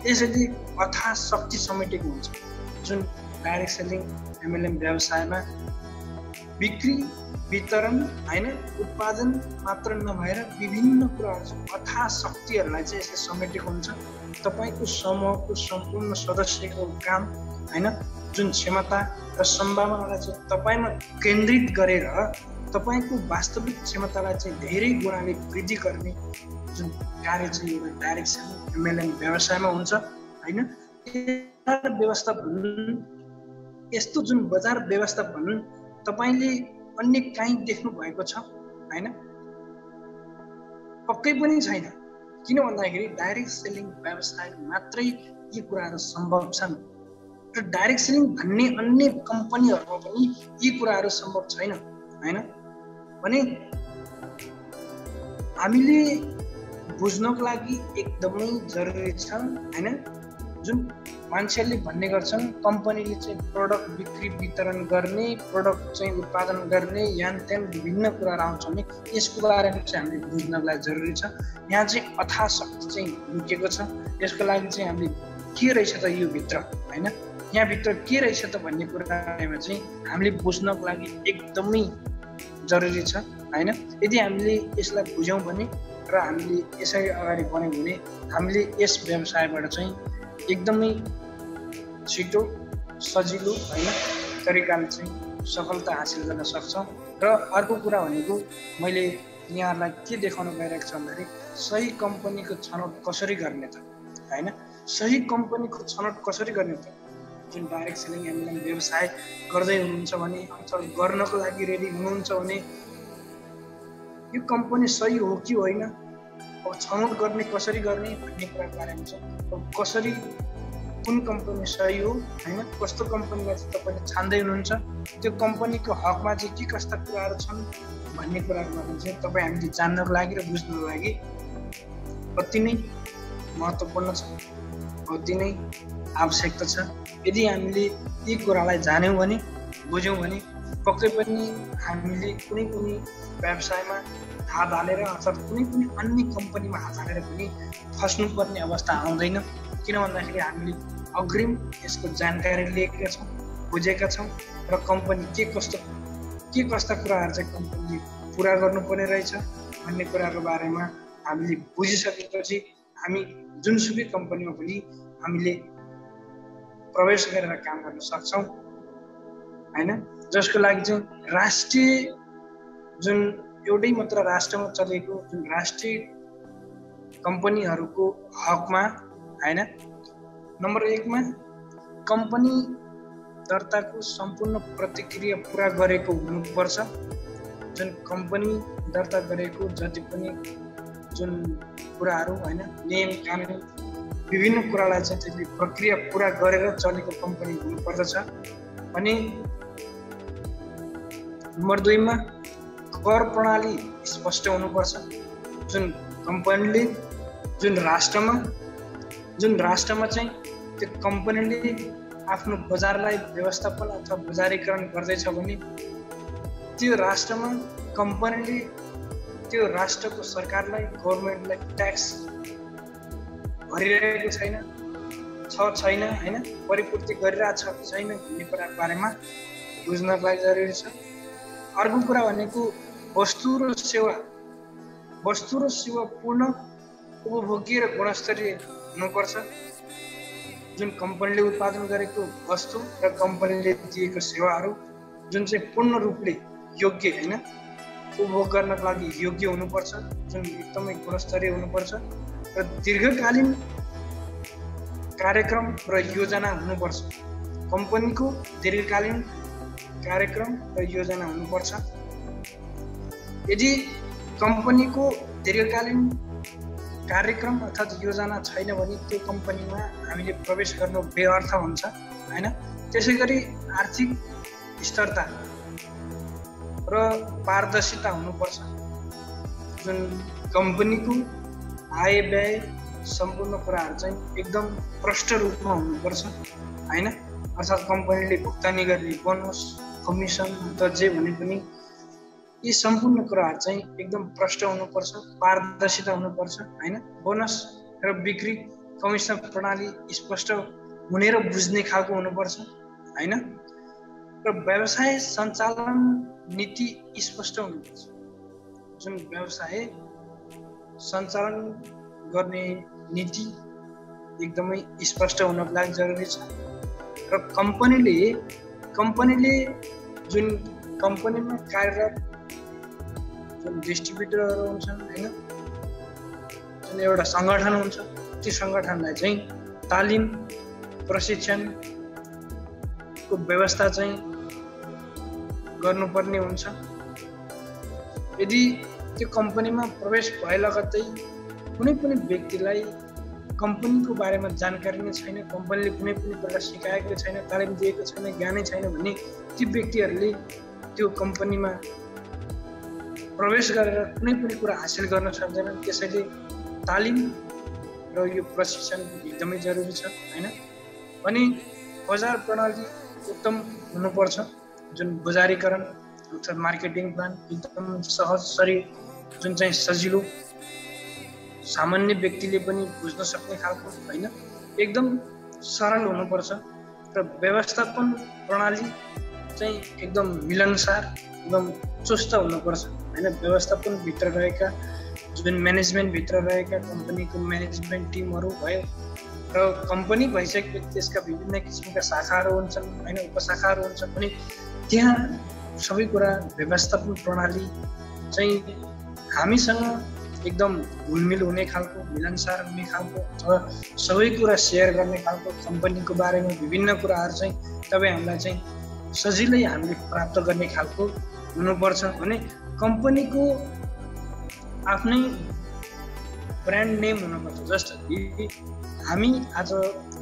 त्यसैले अथाह शक्ति समेटेको हुन्छ। जुन डाइरेक्ट सेलिङ एमएलएम व्यवसायमा बिक्री वितरण, होइन, उत्पादन मात्र नभएर विभिन्न कुराहरू अथाह शक्तिहरूलाई चाहिँ यसले समेटेको हुन्छ। तपाईँको समूहको सम्पूर्ण सदस्यको काम, होइन, जुन क्षमता र सम्भावनालाई चाहिँ तपाईँमा केन्द्रित गरेर तपाईँको वास्तविक क्षमतालाई चाहिँ धेरै गुणाले वृद्धि गर्ने जुन कार्य चाहिँ एउटा डाइरेक्ट सेलिङ एमएलएम व्यवसायमा हुन्छ, होइन? व्यवस्थापन, यस्तो जुन बजार व्यवस्थापन तपाईँले अन्य कहीँ देख्नु भएको छ, होइन? पक्कै पनि छैन। किन भन्दाखेरि डाइरेक्ट सेलिङ व्यवसाय मात्रै यी कुराहरू सम्भव छन् र डाइरेक्ट सेलिङ भन्ने अन्य कम्पनीहरूमा पनि यी कुराहरू सम्भव छैन, होइन? भने हामीले बुझ्नको लागि एकदमै जरुरी छ, होइन? जुन मान्छेहरूले भन्ने गर्छन् कम्पनीले चाहिँ प्रडक्ट बिक्री वितरण गर्ने, प्रडक्ट चाहिँ उत्पादन गर्ने, यान त्यान विभिन्न कुराहरू आउँछ भने यसको बारेमा चाहिँ हामीले बुझ्नको लागि जरुरी छ। यहाँ चाहिँ अथाह शक्ति चाहिँ लुकेको छ। यसको लागि चाहिँ हामीले के रहेछ त यो भित्र, होइन, यहाँभित्र के रहेछ त भन्ने कुरामा चाहिँ हामीले बुझ्नको लागि एकदमै जरुरी छ, होइन? यदि हामीले यसलाई बुझ्यौँ भने र हामीले यसरी अगाडि बढ्यौँ भने हामीले यस व्यवसायबाट चाहिँ एकदमै छिटो सजिलो, होइन, तरिकाले चाहिँ सफलता हासिल गर्न सक्छौँ। र अर्को कुरा भनेको मैले यहाँहरूलाई के देखाउन गइरहेको छु भन्दाखेरि सही कम्पनीको छनौट कसरी गर्ने त, हैन। सही कम्पनीको छनौट कसरी गर्ने त? जुन डाइरेक्ट सेलिङ एमएलएम व्यवसाय गर्दै हुनुहुन्छ भने अथवा गर्नको लागि रेडी हुनुहुन्छ भने यो कम्पनी सही हो कि होइन, अब छनौट गर्ने कसरी गर्ने भन्ने कुराको बारेमा छ। अब कसरी कुन कम्पनी सही हो हैन, कस्तो कम्पनीलाई चाहिँ तपाईँले छान्दै हुनुहुन्छ, त्यो कम्पनीको हकमा चाहिँ के कस्ता कुराहरू छन् भन्ने कुराको बारेमा चाहिँ तपाईँ हामीले जान्नको लागि र बुझ्नको लागि अति नै महत्त्वपूर्ण छ, अति नै आवश्यकता छ। यदि हामीले यी कुरालाई जान्यौँ भने, बुझ्यौँ भने पक्कै पनि हामीले कुनै पनि व्यवसायमा हात हालेर अथवा कुनै पनि अन्य कम्पनीमा हात हालेर पनि फस्नुपर्ने अवस्था आउँदैन। किन भन्दाखेरि हामीले अग्रिम यसको जानकारी लिएका छौँ, बुझेका छौँ र कम्पनी के कस्ता कुराहरू चाहिँ कम्पनीले पुरा गर्नुपर्ने रहेछ भन्ने कुराको बारेमा हामीले बुझिसकेपछि हामी जुनसुकै कम्पनीमा पनि हामीले प्रवेश गरेर काम गर्न सक्छौँ हैन। जसको लागि चाहिँ राष्ट्रिय जुन एउटै मात्र राष्ट्रमा चलेको जुन राष्ट्रिय कम्पनीहरूको हकमा हैन, नम्बर 1 मा कम्पनी दर्ताको सम्पूर्ण प्रतिक्रिया पुरा गरेको हुनुपर्छ। जुन कम्पनी दर्ता गरेको जति पनि जुन कुराहरू हैन, नियम कानुन विभिन्न कुरालाई चाहिँ त्यसले प्रक्रिया पुरा गरेर चलेको कम्पनी हुनुपर्दछ। अनि नम्बर 2 मा कर प्रणाली स्पष्ट हुनुपर्छ। जुन कम्पनीले जुन राष्ट्रमा चाहिँ त्यो कम्पनीले आफ्नो बजारलाई व्यवस्थापन अथवा बजारीकरण गर्दैछ भने त्यो राष्ट्रमा कम्पनीले त्यो राष्ट्रको सरकारलाई, गभर्मेन्टलाई ट्याक्स भरिरहेको छैन हैन, परिपूर्ति गरिरहेको छ कि छैन भन्ने कुराको बारेमा बुझ्नको लागि जरुरी छ। अर्को कुरा भनेको वस्तु र सेवा पूर्ण उपभोग्य र गुणस्तरीय हुनुपर्छ। जुन कम्पनीले उत्पादन गरेको वस्तु र कम्पनीले दिएको सेवाहरू जुन चाहिँ पूर्ण रूपले योग्य हैन, उपभोग गर्नको लागि योग्य हुनुपर्छ, जुन एकदमै गुणस्तरीय हुनुपर्छ र दीर्घकालीन कार्यक्रम र योजना हुनुपर्छ। कम्पनीको दीर्घकालीन कार्यक्रम र योजना हुनुपर्छ। यदि कम्पनीको दीर्घकालीन कार्यक्रम अर्थात् योजना छैन भने त्यो कम्पनीमा हामीले प्रवेश गर्नु व्यर्थ हुन्छ हैन। त्यसैगरी आर्थिक स्थिरता र पारदर्शिता हुनुपर्छ। जुन कम्पनीको आय व्यय सम्पूर्ण कुराहरू चाहिँ एकदम प्रष्ट रूपमा हुनुपर्छ हैन। अर्थात् कम्पनीले भुक्तानी गर्ने बोनस, कमिसन अथवा जे भने पनि यी सम्पूर्ण कुराहरू चाहिँ एकदम प्रष्ट हुनुपर्छ, पारदर्शिता हुनुपर्छ हैन। बोनस र बिक्री कमिसन प्रणाली स्पष्ट हुने र बुझ्ने खालको हुनुपर्छ हैन। र व्यवसाय सञ्चालन नीति स्पष्ट हुनुपर्छ। जुन व्यवसाय सञ्चालन गर्ने नीति एकदमै स्पष्ट हुनको लागि जरुरी छ। र कम्पनीले जुन कम्पनीमा कार्यरत जुन डिस्ट्रिब्युटरहरू हुन्छन् हैन, जुन एउटा सङ्गठन हुन्छ, त्यो सङ्गठनलाई चाहिँ तालिम प्रशिक्षणको व्यवस्था चाहिँ गर्नुपर्ने हुन्छ। यदि त्यो कम्पनीमा प्रवेश भए लगत्तै कुनै पनि व्यक्तिलाई कम्पनीको बारेमा जानकारी नै छैन, कम्पनीले कुनै पनि प्रकार सिकाएको छैन, तालिम दिएको छैन, ज्ञानै छैन भने ती व्यक्तिहरूले त्यो कम्पनीमा प्रवेश गरेर कुनै पनि कुरा हासिल गर्न सक्दैनन्। त्यसैले तालिम र यो प्रशिक्षण एकदमै जरुरी छ हैन। अनि बजार प्रणाली उत्तम हुनुपर्छ। जुन बजारीकरण अर्थात् मार्केटिङ प्लान एकदम सहज जुन चाहिँ सजिलो सामान्य व्यक्तिले पनि बुझ्न सक्ने खालको हैन, एकदम सरल हुनुपर्छ। र व्यवस्थापन प्रणाली चाहिँ एकदम मिलनसार, एकदम चुस्त हुनुपर्छ हैन। व्यवस्थापन भित्र रहेका जुन म्यानेजमेन्ट भित्र रहेका कम्पनीको म्यानेजमेन्ट टिमहरू भयो र कम्पनी भइसकेपछि त्यसका विभिन्न किसिमका शाखाहरू हुन्छन् हैन, उपशाखाहरू हुन्छन् पनि त्यहाँ सबै कुरा व्यवस्थापन प्रणाली चाहिँ हामीसँग एकदम घुलमिल हुने खालको, मिलनसार हुने खालको र सबै कुरा सेयर गर्ने खालको कम्पनीको बारेमा विभिन्न कुराहरू चाहिँ तपाईँ हामीलाई चाहिँ सजिलै हामीले प्राप्त गर्ने खालको हुनुपर्छ भने कम्पनीको आफ्नै ब्रान्ड नेम हुनुपर्छ। जस्तो कि हामी आज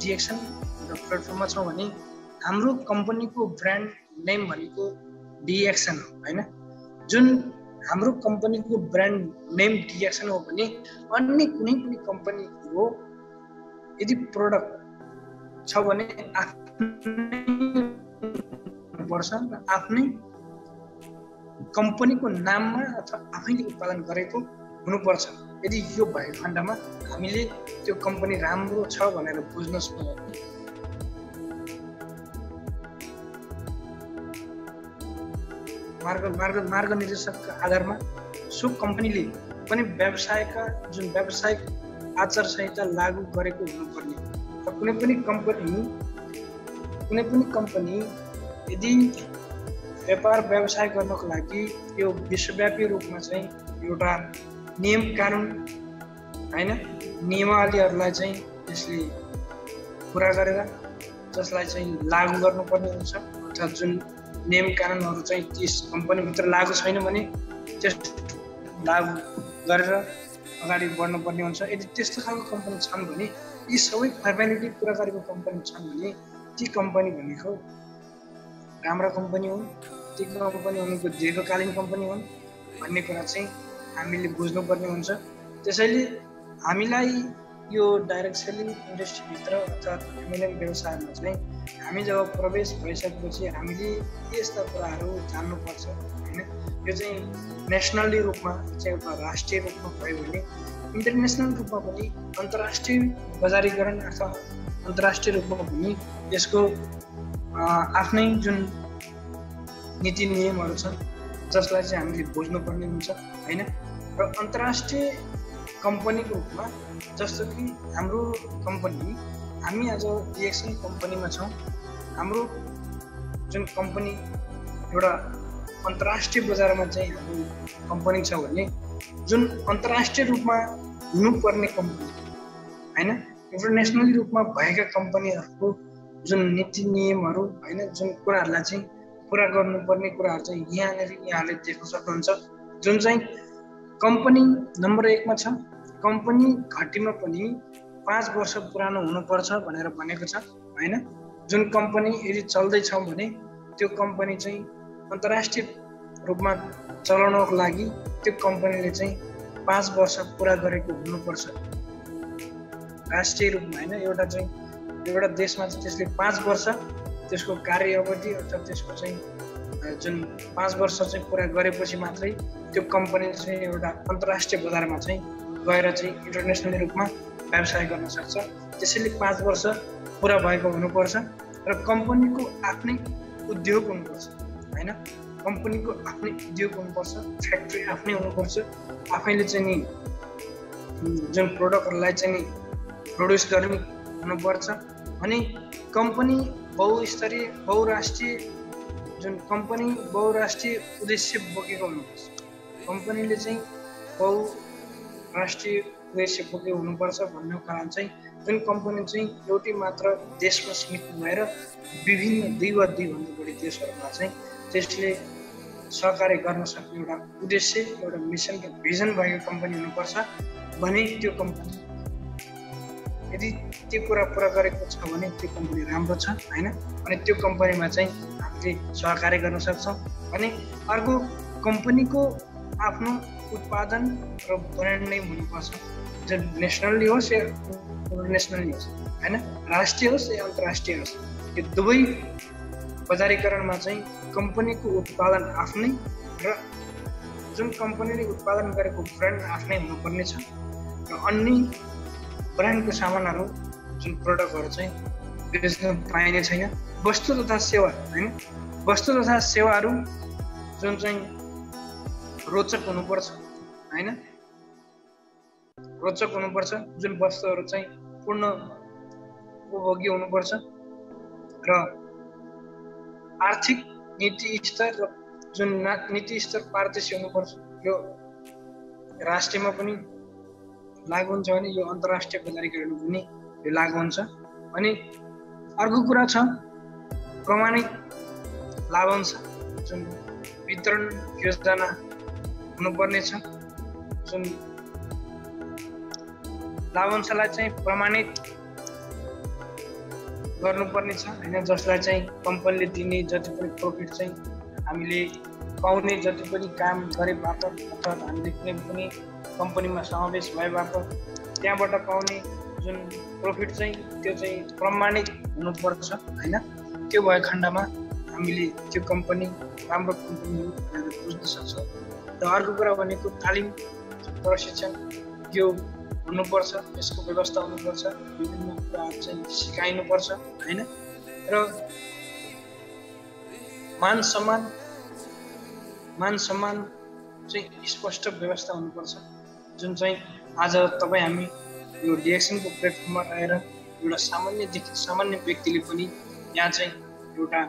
डिएक्सन प्लेटफर्ममा छौँ भने हाम्रो कम्पनीको ब्रान्ड नेम भनेको डिएक्सन हो होइन। जुन हाम्रो कम्पनीको ब्रान्ड नेम डिएक्सन हो भने अन्य कुनै पनि कम्पनीको यदि प्रोडक्ट छ भने आफ्नै कम्पनीको नाममा अथवा आफैले उत्पादन गरेको हुनुपर्छ। यदि यो भएको खण्डमा हामीले त्यो कम्पनी राम्रो छ भनेर बुझ्न सक्छौँ। मार्ग निर्देशकका आधारमा सो कम्पनीले पनि व्यवसायका जुन व्यावसायिक आचार संहिता लागू गरेको हुनुपर्ने र कुनै पनि कम्पनी यदि व्यापार व्यवसाय गर्नको लागि यो विश्वव्यापी रूपमा चाहिँ एउटा नियम कानुन होइन नियमावलीहरूलाई चाहिँ यसले पुरा गरेर जसलाई चाहिँ लागू गर्नुपर्ने हुन्छ अर्थात् जुन नियम कानुनहरू चाहिँ त्यस कम्पनीभित्र लागू छैन भने त्यस लागू गरेर अगाडि बढ्नुपर्ने हुन्छ। यदि त्यस्तो खालको कम्पनी छन् भने यी सबै फर्मेलिटी पुरा गरेको कम्पनी छन् भने ती कम्पनी भनेको राम्रा कम्पनी हुन्, ती कम्पनी भनेको दीर्घकालीन कम्पनी हुन् भन्ने कुरा चाहिँ हामीले बुझ्नुपर्ने हुन्छ। त्यसैले हामीलाई यो डाइरेक्ट सेलिङ इन्डस्ट्रीभित्र अर्थात् एमएलएम व्यवसायमा चाहिँ हामी जब प्रवेश भइसकेपछि हामीले यस्ता कुराहरू जान्नुपर्छ होइन। यो चाहिँ नेसनली रूपमा चाहिँ एउटा राष्ट्रिय रूपमा भयो भने इन्टरनेसनल रूपमा पनि अन्तर्राष्ट्रिय बजारीकरण अथवा अन्तर्राष्ट्रिय रूपमा पनि यसको आफ्नै जुन नीति नियमहरू छन् जसलाई चाहिँ हामीले बुझ्नुपर्ने हुन्छ होइन। र अन्तर्राष्ट्रिय कम्पनीको रूपमा जस्तो कि हाम्रो कम्पनी हामी आज डिएक्सन कम्पनीमा छौँ। हाम्रो जुन कम्पनी एउटा अन्तर्राष्ट्रिय बजारमा चाहिँ हाम्रो कम्पनी छ भने जुन अन्तर्राष्ट्रिय रूपमा हुनुपर्ने कम्पनी होइन इन्टरनेसनली रूपमा भएका कम्पनीहरूको जुन नीति नियमहरू होइन जुन कुराहरूलाई चाहिँ पुरा गर्नुपर्ने कुराहरू चाहिँ यहाँले देख्न सक्नुहुन्छ। जुन चाहिँ कम्पनी नम्बर 1मा छ कम्पनी घटीमा पनि 5 वर्ष पुरानो हुनुपर्छ भनेर भनेको छ होइन। जुन कम्पनी यदि चल्दैछ भने त्यो कम्पनी चाहिँ अन्तर्राष्ट्रिय रूपमा चलाउनको लागि त्यो कम्पनीले चाहिँ 5 वर्ष पुरा गरेको हुनुपर्छ राष्ट्रिय रूपमा होइन। एउटा देशमा चाहिँ त्यसले 5 वर्ष त्यसको कार्य अवधि अर्थात् त्यसको चाहिँ जुन 5 वर्ष चाहिँ पुरा गरेपछि मात्रै त्यो कम्पनी चाहिँ एउटा अन्तर्राष्ट्रिय बजारमा चाहिँ गएर चाहिँ इन्टरनेसनली रूपमा व्यवसाय गर्न सक्छ। त्यसैले 5 वर्ष पुरा भएको हुनुपर्छ र कम्पनीको आफ्नै उद्योग हुनुपर्छ होइन। कम्पनीको आफ्नै उद्योग हुनुपर्छ, फ्याक्ट्री आफ्नै हुनुपर्छ, आफैले चाहिँ नि जुन प्रोडक्टहरूलाई चाहिँ नि प्रोड्युस गर्ने हुनुपर्छ। अनि कम्पनी बहुस्तरीय बहुराष्ट्रिय उद्देश्य बोकेको हुनुपर्छ। कम्पनीले चाहिँ बहुराष्ट्रिय उद्देश्य बोकेको हुनुपर्छ भन्ने कारण चाहिँ जुन कम्पनी चाहिँ एउटै मात्र देशमा सीमित भएर विभिन्न 2 वा 2 भन्दा बढी देशहरूमा चाहिँ त्यसले सहकार्य गर्न सक्ने एउटा उद्देश्य एउटा मिसन र भिजन भएको कम्पनी हुनुपर्छ भने त्यो कम्पनी यदि त्यो कुरा पुरा गरेको छ भने त्यो कम्पनी राम्रो छ होइन। अनि त्यो कम्पनीमा चाहिँ हामीले सहकार्य गर्न सक्छौँ। अनि अर्को कम्पनीको आफ्नो उत्पादन र ब्रान्ड नेम हुनुपर्छ जुन नेसनली होस् या इन्टरनेसनली होस् होइन, राष्ट्रिय होस् या अन्तर्राष्ट्रिय होस्। यो दुवै बजारीकरणमा चाहिँ कम्पनीको उत्पादन आफ्नै र जुन कम्पनीले उत्पादन गरेको ब्रान्ड आफ्नै हुनुपर्ने छ र अन्य ब्रान्डको सामानहरू जुन प्रोडक्टहरू चाहिँ बेच्न पाइने छैन। वस्तु तथा सेवा होइन, वस्तु तथा सेवाहरू जुन चाहिँ रोचक हुनुपर्छ होइन, रोचक हुनुपर्छ। जुन वस्तुहरू चाहिँ पूर्ण उपभोग्य हुनुपर्छ र आर्थिक नीति स्तर र जुन नीति स्तर पारदर्शी हुनुपर्छ। यो राष्ट्रियमा पनि लागु हुन्छ भने यो अन्तर्राष्ट्रिय बजारीकरण पनि यो लागु हुन्छ। अनि अर्को कुरा छ प्रमाणित लाभांश जुन वितरण योजना हुनुपर्ने छ, जुन लाभांशलाई चाहिँ प्रमाणित गर्नुपर्ने छ हैन, जसलाई चाहिँ कम्पनीले दिने जति पनि प्रफिट चाहिँ हामीले पाउने जति पनि काम गरे बापत अथवा हामीले कुनै पनि कम्पनीमा समावेश भए बापत त्यहाँबाट पाउने जुन प्रफिट चाहिँ त्यो चाहिँ प्रमाणित हुनुपर्छ हैन। त्यो भए खण्डमा हामीले त्यो कम्पनी राम्रो कम्पनी हो भनेर बुझ्न सक्छौँ। र अर्को कुरा भनेको तालिम प्रशिक्षण यो हुनुपर्छ, यसको व्यवस्था हुनुपर्छ, विभिन्न कुराहरू चाहिँ सिकाइनुपर्छ हैन। र मान सम्मान चाहिँ स्पष्ट व्यवस्था हुनुपर्छ, जुन चाहिँ आज तपाईँ हामी यो डिएक्सनको प्लेटफर्ममा आएर एउटा सामान्य व्यक्तिले पनि यहाँ चाहिँ एउटा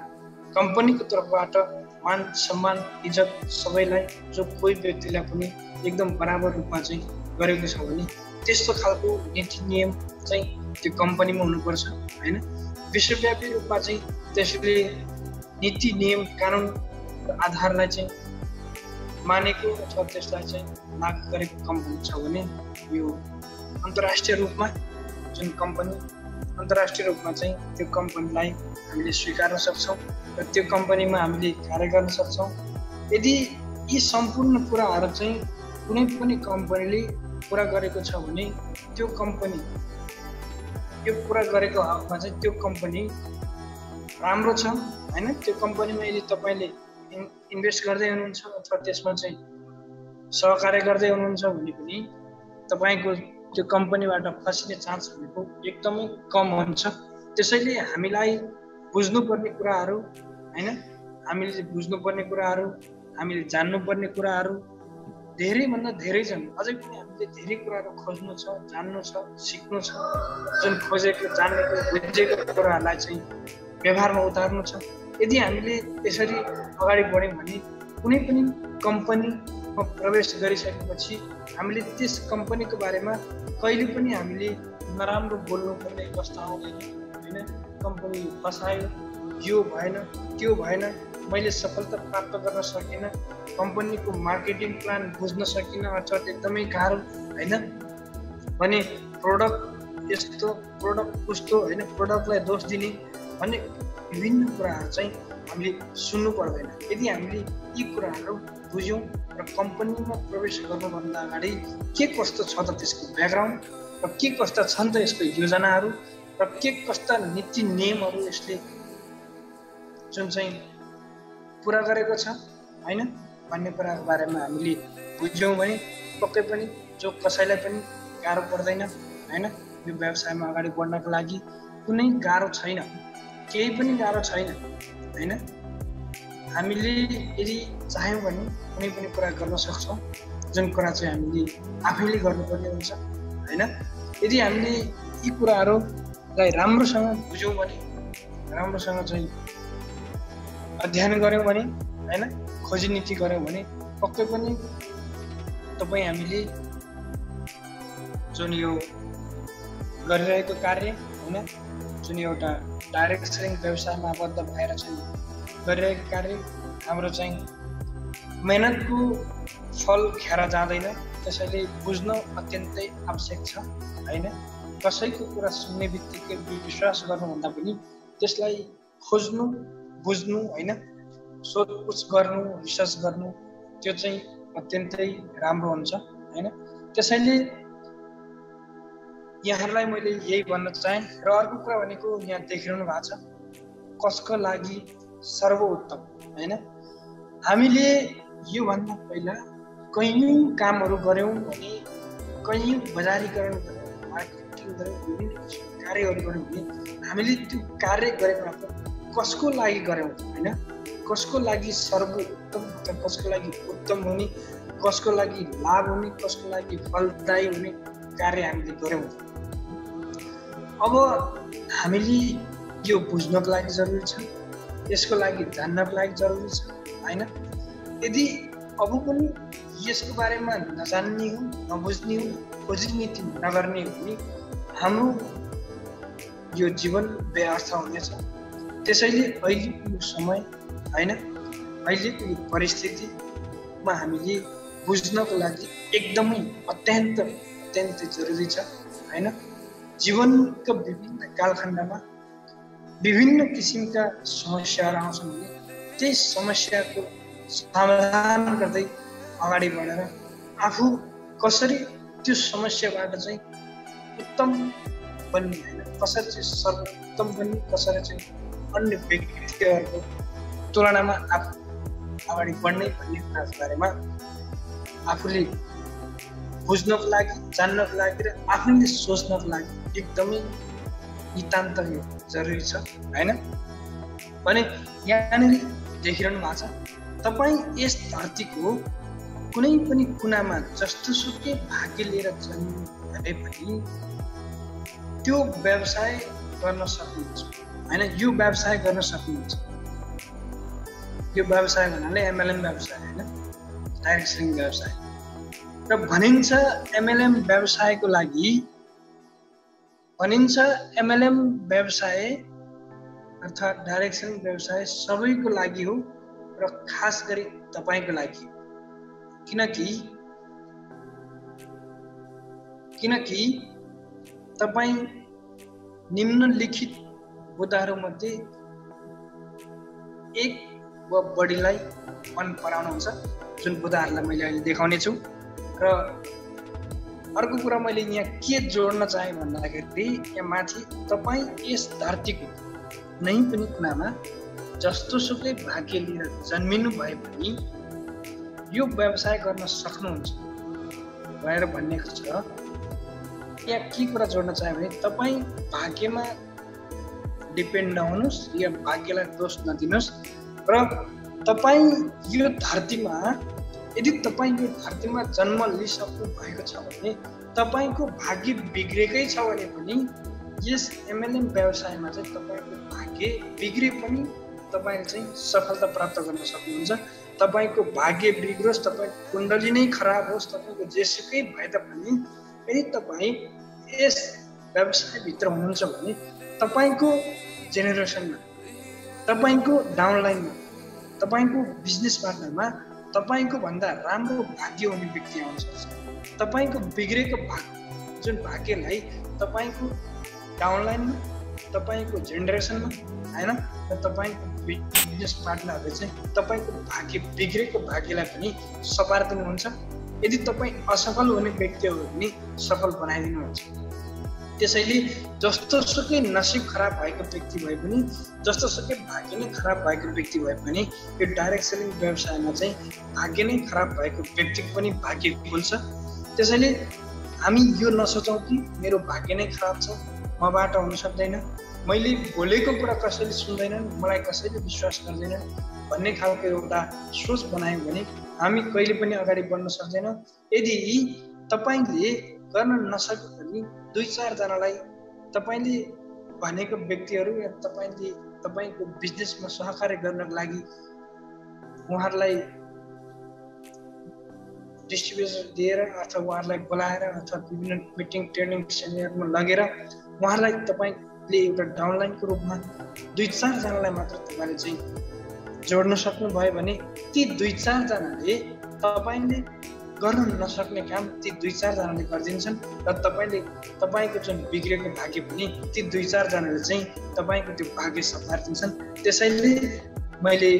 कम्पनीको तर्फबाट मान सम्मान इज्जत सबैलाई जो कोही व्यक्तिलाई पनि एकदम बराबर रूपमा चाहिँ गरेको छ भने त्यस्तो खालको नीति नियम चाहिँ त्यो कम्पनीमा हुनुपर्छ हैन। विश्वव्यापी रूपमा चाहिँ त्यसले नीति नियम कानुनको आधारलाई चाहिँ मानेको अथवा त्यसलाई चाहिँ लागू गरेको कम्पनी छ भने यो अन्तर्राष्ट्रिय रूपमा जुन कम्पनी अन्तर्राष्ट्रिय रूपमा चाहिँ त्यो कम्पनीलाई हामीले स्वीकार्न सक्छौँ र त्यो कम्पनीमा हामीले कार्य गर्न सक्छौँ। यदि यी सम्पूर्ण कुराहरू चाहिँ कुनै पनि कम्पनीले पुरा गरेको छ भने त्यो कम्पनी यो पुरा गरेको हकमा चाहिँ त्यो कम्पनी राम्रो छ हैन। त्यो कम्पनीमा यदि तपाईँले इन्भेस्ट गर्दै हुनुहुन्छ अथवा त्यसमा चाहिँ सहकार्य गर्दै हुनुहुन्छ भने पनि तपाईँको त्यो कम्पनीबाट फसिने चान्स भनेको एकदमै कम हुन्छ। त्यसैले हामीलाई बुझ्नुपर्ने कुराहरू हैन, हामीले बुझ्नुपर्ने कुराहरू, हामीले जान्नुपर्ने कुराहरू धेरैभन्दा धेरै छन्। अझै पनि हामीले धेरै कुराहरू खोज्नु छ, जान्नु छ, सिक्नु छ। जुन खोजेको जानेको बुझेको कुराहरूलाई चाहिँ व्यवहारमा उतार्नु छ। यदि हामीले त्यसरी अगाडि बढ्यौँ भने कुनै पनि कम्पनीमा प्रवेश गरिसकेपछि हामीले त्यस कम्पनीको बारेमा कहिले पनि हामीले नराम्रो बोल्नुपर्ने अवस्था आउँदैन हैन। कम्पनी फसायो, यो भएन, त्यो भएन, मैले सफलता प्राप्त गर्न सकिनँ, कम्पनीको मार्केटिङ प्लान बुझ्न सकिनँ अथवा एकदमै गाह्रो हैन भने प्रोडक्ट यस्तो प्रोडक्ट उस्तो हैन, प्रोडक्टलाई दोष दिने भन्ने विभिन्न कुराहरू चाहिँ हामीले सुन्नु पर्दैन। यदि हामीले यी कुराहरू बुझ्यौँ र कम्पनीमा प्रवेश गर्नुभन्दा अगाडि के कस्तो छ त त्यसको ब्याकग्राउन्ड र के कस्ता छन् त यसको योजनाहरू र के कस्ता नीति नियमहरू यसले जुन चाहिँ पुरा गरेको छ हैन भन्ने कुराको बारेमा हामीले बुझ्यौँ भने पक्कै पनि जो कसैलाई पनि गाह्रो पर्दैन हैन। यो व्यवसायमा अगाडि बढ्नको लागि कुनै गाह्रो छैन, केही पनि गाह्रो छैन हैन। हामीले यदि चाह्यौँ भने कुनै पनि कुरा गर्न सक्छौँ, जुन कुरा चाहिँ हामीले आफैले गर्नुपर्ने हुन्छ हैन। यदि हामीले यी कुराहरूलाई राम्रोसँग बुझ्यौँ भने, राम्रोसँग चाहिँ अध्ययन गऱ्यौँ भने हैन, खोजी नीति गऱ्यौँ भने पक्कै पनि तपाईँ हामीले जुन यो गरिरहेको कार्य हैन, जुन एउटा डाइरेक्ट सेलिङ व्यवसायमा आबद्ध भएर चाहिँ गरिरहेको कार्य हाम्रो चाहिँ मेहनतको फल खेर जाँदैन। त्यसैले बुझ्न अत्यन्तै आवश्यक छ हैन। कसैको कुरा सुन्ने बित्तिकै विश्वास गर्नुभन्दा पनि त्यसलाई खोज्नु, बुझ्नु हैन, सोधपुछ गर्नु, रिसर्च गर्नु त्यो चाहिँ अत्यन्तै राम्रो हुन्छ हैन। त्यसैले यहाँहरूलाई मैले यही भन्न चाहेँ। र अर्को कुरा भनेको यहाँ देखिरहनु भएको छ कसको लागि सर्वोत्तम हैन। हामीले योभन्दा पहिला कैयौँ कामहरू गऱ्यौँ भने, कैयौँ बजारीकरण गऱ्यौँ, मार्केटिङ गऱ्यौँ, विभिन्न किसिमको कार्यहरू गऱ्यौँ भने हामीले त्यो कार्य गरेको कसको लागि गऱ्यौँ हैन, कसको लागि सर्वोत्तम अथवा कसको लागि उत्तम हुने, कसको लागि लाभ हुने, कसको लागि फलदायी हुने कार्य हामीले गऱ्यौँ। अब हामीले यो बुझ्नको लागि जरुरी छ, यसको लागि जान्नको लागि जरुरी छ हैन। यदि अब पनि यसको बारेमा नजान्ने हो, नबुझ्ने हो, खोजी नीति नगर्ने हो भने हाम्रो यो जीवन व्यर्थ हुनेछ। त्यसैले अहिलेको यो समय होइन, अहिलेको यो परिस्थितिमा हामीले बुझ्नको लागि एकदमै अत्यन्तै जरुरी छ होइन। जीवनका विभिन्न कालखण्डमा विभिन्न किसिमका समस्याहरू आउँछन् भने त्यही समस्याको समाधान गर्दै अगाडि बढेर आफू कसरी त्यो समस्याबाट चाहिँ उत्तम बन्ने होइन, कसरी चाहिँ सर्वोत्तम बन्ने, कसरी चाहिँ अन्य व्यक्तिहरूको तुलनामा आफू अगाडि बढ्ने भन्ने कुराको बारेमा आफूले बुझ्नको लागि, जान्नको लागि र आफूले सोच्नको लागि एकदमै नितान्त जरुरी छ होइन। भने यहाँनिर देखिरहनु भएको छ, तपाईँ यस धरतीको कुनै पनि कुनामा जस्तोसुकै भाग्य लिएर जन्मिनु भए पनि त्यो व्यवसाय गर्न सक्नुहुन्छ होइन। यो व्यवसाय गर्न सक्नुहुन्छ। यो व्यवसाय भन्नाले एमएलएम व्यवसाय होइन, डाइरेक्ट सेलिङ व्यवसाय। र भनिन्छ एमएलएम व्यवसायको लागि, भनिन्छ एमएलएम व्यवसाय अर्थात् डाइरेक्ट सेलिङ व्यवसाय सबैको लागि हो र खास गरी तपाईँको लागि। किनकि तपाईँ निम्नलिखित बुदाहरूमध्ये एक वा बढीलाई मन पराउनुहुन्छ, जुन बुदाहरूलाई मैले अहिले देखाउने छु। र अर्को कुरा मैले यहाँ के जोड्न चाहेँ भन्दाखेरि यहाँ माथि तपाईँ यस धरतीको कुनै पनि कुनामा जस्तोसुकै भाग्य लिएर जन्मिनु भए पनि यो व्यवसाय गर्न सक्नुहुन्छ भनेर भनिएको छ। यहाँ के कुरा जोड्न चाहे भने तपाईँ भाग्यमा डिपेन्ड नहुनुहोस् या भाग्यलाई दोष नदिनुहोस् र तपाईँ यो धरतीमा, यदि तपाईँ यो धरतीमा जन्म लिइसक्नु भएको छ भने तपाईँको भाग्य बिग्रेकै छ भने पनि यस एमएलएम व्यवसायमा चाहिँ तपाईँको भाग्य बिग्रे पनि तपाईँले चाहिँ सफलता प्राप्त गर्न सक्नुहुन्छ। तपाईँको भाग्य बिग्रोस्, तपाईँको कुण्डली नै खराब होस्, तपाईँको जेसुकै भए तापनि यदि तपाईँ यस व्यवसायभित्र हुनुहुन्छ भने तपाईँको जेनेरेसनमा, तपाईँको डाउनलाइनमा, तपाईँको बिजनेस पार्टनरमा तपाईँको भन्दा राम्रो भाग्य हुने व्यक्ति आउन सक्छ। तपाईँको बिग्रेको जुन भाग्यलाई तपाईँको डाउनलाइनमा, तपाईँको जेनेरेसनमा होइन, र तपाईँको बिजनेस पार्टनरहरूले चाहिँ तपाईँको भाग्य बिग्रेको भाग्यलाई पनि सपारिदिनुहुन्छ। यदि तपाईँ असफल हुने व्यक्ति हो भने सफल बनाइदिनुहुन्छ। त्यसैले जस्तोसुकै नसिब खराब भएको व्यक्ति भए पनि, जस्तोसुकै भाग्य नै खराब भएको व्यक्ति भए पनि यो डाइरेक्ट सेलिङ व्यवसायमा चाहिँ भाग्य नै खराब भएको व्यक्तिको पनि भाग्य खुल्छ। त्यसैले हामी यो नसोचौँ कि मेरो भाग्य नै खराब छ, मबाट हुन सक्दैन, मैले बोलेको कुरा कसैले सुन्दैनन्, मलाई कसैले विश्वास गर्दैनन् भन्ने खालको एउटा सोच बनायौँ भने हामी कहिले पनि अगाडि बढ्न सक्दैनौँ। यदि तपाईँले गर्न नसके पनि 2-4 जनालाई तपाईँले भनेको व्यक्तिहरू या तपाईँले तपाईँको बिजनेसमा सहकार्य गर्नको लागि उहाँहरूलाई डिस्ट्रिब्युसन दिएर अथवा उहाँहरूलाई बोलाएर अथवा विभिन्न मिटिङ, ट्रेनिङ, सेमिनारमा लगेर उहाँहरूलाई तपाईँले एउटा डाउनलाइनको रूपमा 2-4 जनालाई मात्र तपाईँले चाहिँ जोड्न सक्नुभयो भने ती 2-4 जनाले तपाईँले गर्न नसक्ने काम ती 2-4 जनाले गरिदिन्छन् र तपाईँको जुन बिग्रेको भाग्य पनि ती 2-4 जनाले चाहिँ तपाईँको त्यो भाग्य सपारिदिन्छन्। त्यसैले मैले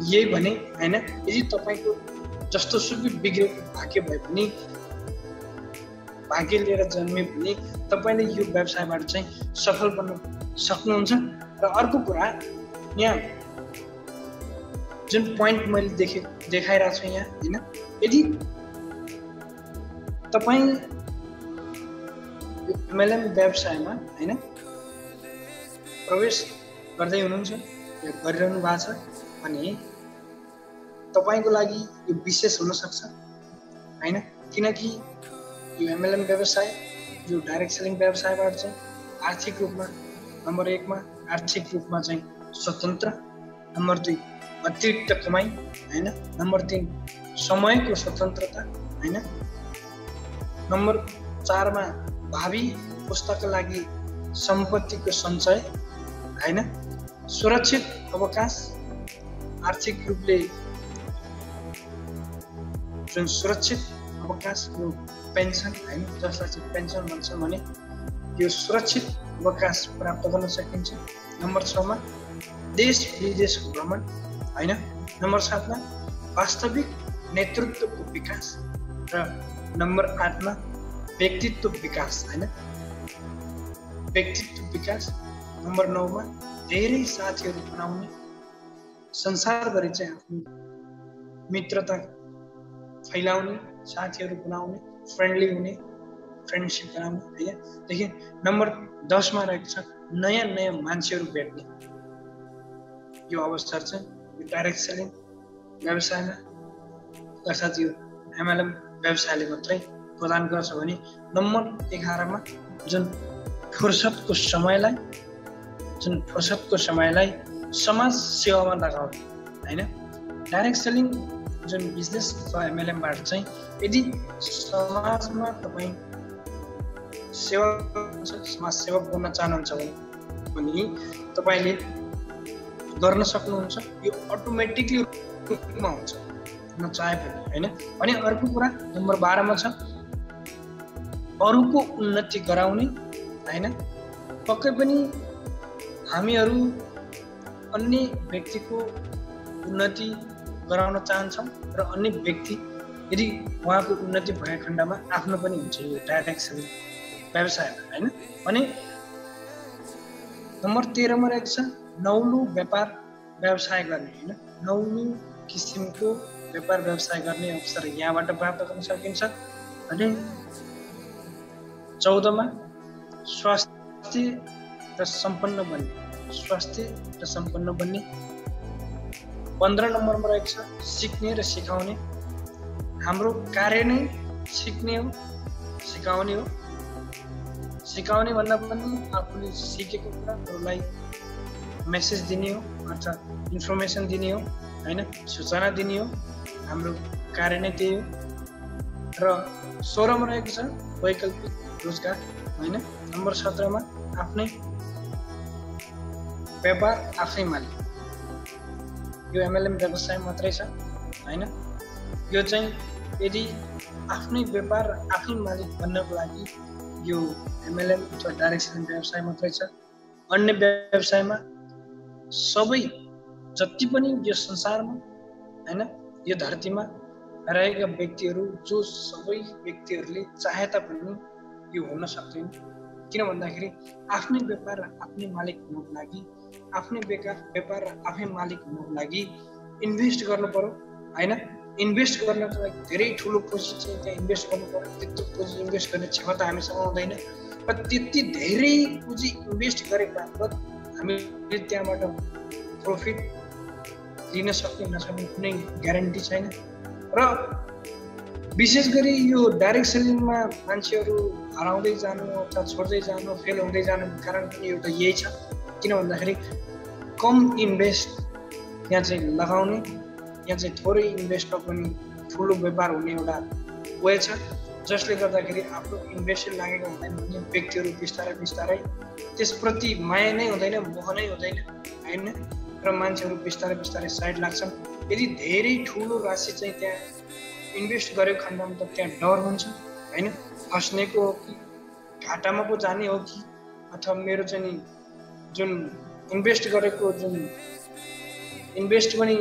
यही भने होइन, यदि तपाईँको जस्तोसुकै बिग्रेको भाग्य भए पनि, भाग्य लिएर जन्मे पनि तपाईँले यो व्यवसायबाट चाहिँ सफल बन्न सक्नुहुन्छ। र अर्को कुरा, यहाँ जुन पोइन्ट मैले देखाइरहेको छु यहाँ होइन, यदि तपाईँ एमएलएम व्यवसायमा होइन प्रवेश गर्दै हुनुहुन्छ या गरिरहनु भएको छ भने तपाईँको लागि यो विशेष हुन सक्छ होइन। किनकि यो एमएलएम व्यवसाय, यो डाइरेक्ट सेलिङ व्यवसायबाट चाहिँ आर्थिक रूपमा नम्बर 1 मा, आर्थिक रूपमा चाहिँ स्वतन्त्र, नम्बर 2 अतिरिक्त कमाई हैन। नम्बर 3 समयको स्वतन्त्रता हैन। नम्बर 4 मा भावी पुस्ताका लागि सम्पत्तिको सञ्चय हैन। सुरक्षित अवकाश, आर्थिक रूपले जुन सुरक्षित अवकाश यो पेन्सन हैन, जसलाई चाहिँ पेन्सन भन्छ भने यो सुरक्षित अवकाश प्राप्त गर्न सकिन्छ। नम्बर 6 मा देश विदेशको भ्रमण हैन। नम्बर 7 मा वास्तविक नेतृत्वको विकास र नम्बर 8 मा व्यक्तित्व विकास हैन, व्यक्तित्व विकास। नम्बर 9 मा धेरै साथीहरू बनाउने, संसारभरि चाहिँ आफ्नो मित्रता फैलाउने, साथीहरू बनाउने, फ्रेन्डली हुने, फ्रेन्डसिप बनाउने हैन। देखि नम्बर 10 मा रहेको छ नयाँ नयाँ मान्छेहरू भेट्ने। यो अवसर चाहिँ यो डाइरेक्ट सेलिङ व्यवसायमा अर्थात् यो एमएलएम व्यवसायले मात्रै प्रदान गर्छ भने नम्बर 11 मा जुन फुर्सदको समयलाई समाज सेवामा लगाउने हैन। डाइरेक्ट सेलिङ जुन बिजनेस छ एमएलएमबाट चाहिँ यदि समाजमा तपाईँ समाज सेवक बन्न चाहनुहुन्छ भने तपाईँले गर्न सक्नुहुन्छ। यो अटोमेटिकली रूपमा हुन्छ नचाहे पनि हैन। अनि अर्को कुरा नम्बर 12 मा छ अरूको उन्नति गराउने हैन। पक्कै पनि हामीहरू अन्य व्यक्तिको उन्नति गराउन चाहन्छौँ र अन्य व्यक्ति यदि उहाँको उन्नति भएको खण्डमा आफ्नो पनि हुन्छ यो डाइरेक्ट सेलिङ व्यवसायमा हैन। अनि नम्बर 13 मा रहेको छ नौलो व्यापार व्यवसाय गर्ने हैन। नौलो किसिमको व्यापार व्यवसाय गर्ने अवसर यहाँबाट प्राप्त गर्न सकिन्छ। अनि 14 मा स्वास्थ्य र सम्पन्न बन्ने, 15 नम्बरमा रहेको छ सिक्ने र सिकाउने। हाम्रो कार्य नै सिक्ने हो, सिकाउने हो। सिकाउने भन्दा पनि आफूले सिकेको कुराहरूलाई मेसेज दिने हो अर्थात् इन्फर्मेसन दिने हो हैन, सूचना दिने हो। हाम्रो कार्य नै त्यही हो। र 16 मा रहेको छ वैकल्पिक रोजगार हैन। नम्बर 17 मा आफ्नै व्यापार आफै मालिक। यो एमएलएम व्यवसाय मात्रै छ हैन। यो चाहिँ यदि आफ्नै व्यापार आफै मालिक बन्नको लागि यो एमएलएम अथवा डाइरेक्ट सेलिङ व्यवसाय मात्रै छ। अन्य व्यवसायमा सबै जति पनि यो संसारमा हैन यो धरतीमा रहेका व्यक्तिहरू जो सबै व्यक्तिहरूले चाहे तापनि यो हुन सक्दैन। किन भन्दाखेरि आफ्नै व्यापार आफ्नै मालिक हुनको लागि, आफ्नै व्यापार आफै मालिक हुनको लागि इन्भेस्ट गर्नु पर्यो हैन। इन्भेस्ट गर्नको लागि धेरै ठुलो पुँजी चाहिँ त्यहाँ इन्भेस्ट गर्नु पर्यो। त्यत्रो पुँजी इन्भेस्ट गर्ने क्षमता हामीसँग हुँदैन र त्यति धेरै पुँजी इन्भेस्ट गरे बापत हामीले त्यहाँबाट प्रफिट लिन सक्ने नसक्ने कुनै ग्यारेन्टी छैन। र विशेष गरी यो डाइरेक्ट सेलिङमा मान्छेहरू हराउँदै जानु अथवा छोड्दै जानु, फेल हुँदै जानुको कारण पनि एउटा यही छ। किन भन्दाखेरि कम इन्भेस्ट यहाँ चाहिँ लगाउने, यहाँ चाहिँ थोरै इन्भेस्टमा पनि ठुलो व्यापार हुने एउटा वे छ, जसले गर्दाखेरि आफ्नो इन्भेस्ट लागेको हुँदैन भने व्यक्तिहरू बिस्तारै त्यसप्रति माया नै हुँदैन, मोह नै हुँदैन हैन। र मान्छेहरू बिस्तारै साइड लाग्छन्। यदि धेरै ठुलो राशि चाहिँ त्यहाँ इन्भेस्ट गरेको खण्डमा त त्यहाँ डर हुन्छ हैन, फस्नेको हो कि घाटामा पो जाने हो कि अथवा मेरो चाहिँ जुन इन्भेस्ट गरेको जुन इन्भेस्ट पनि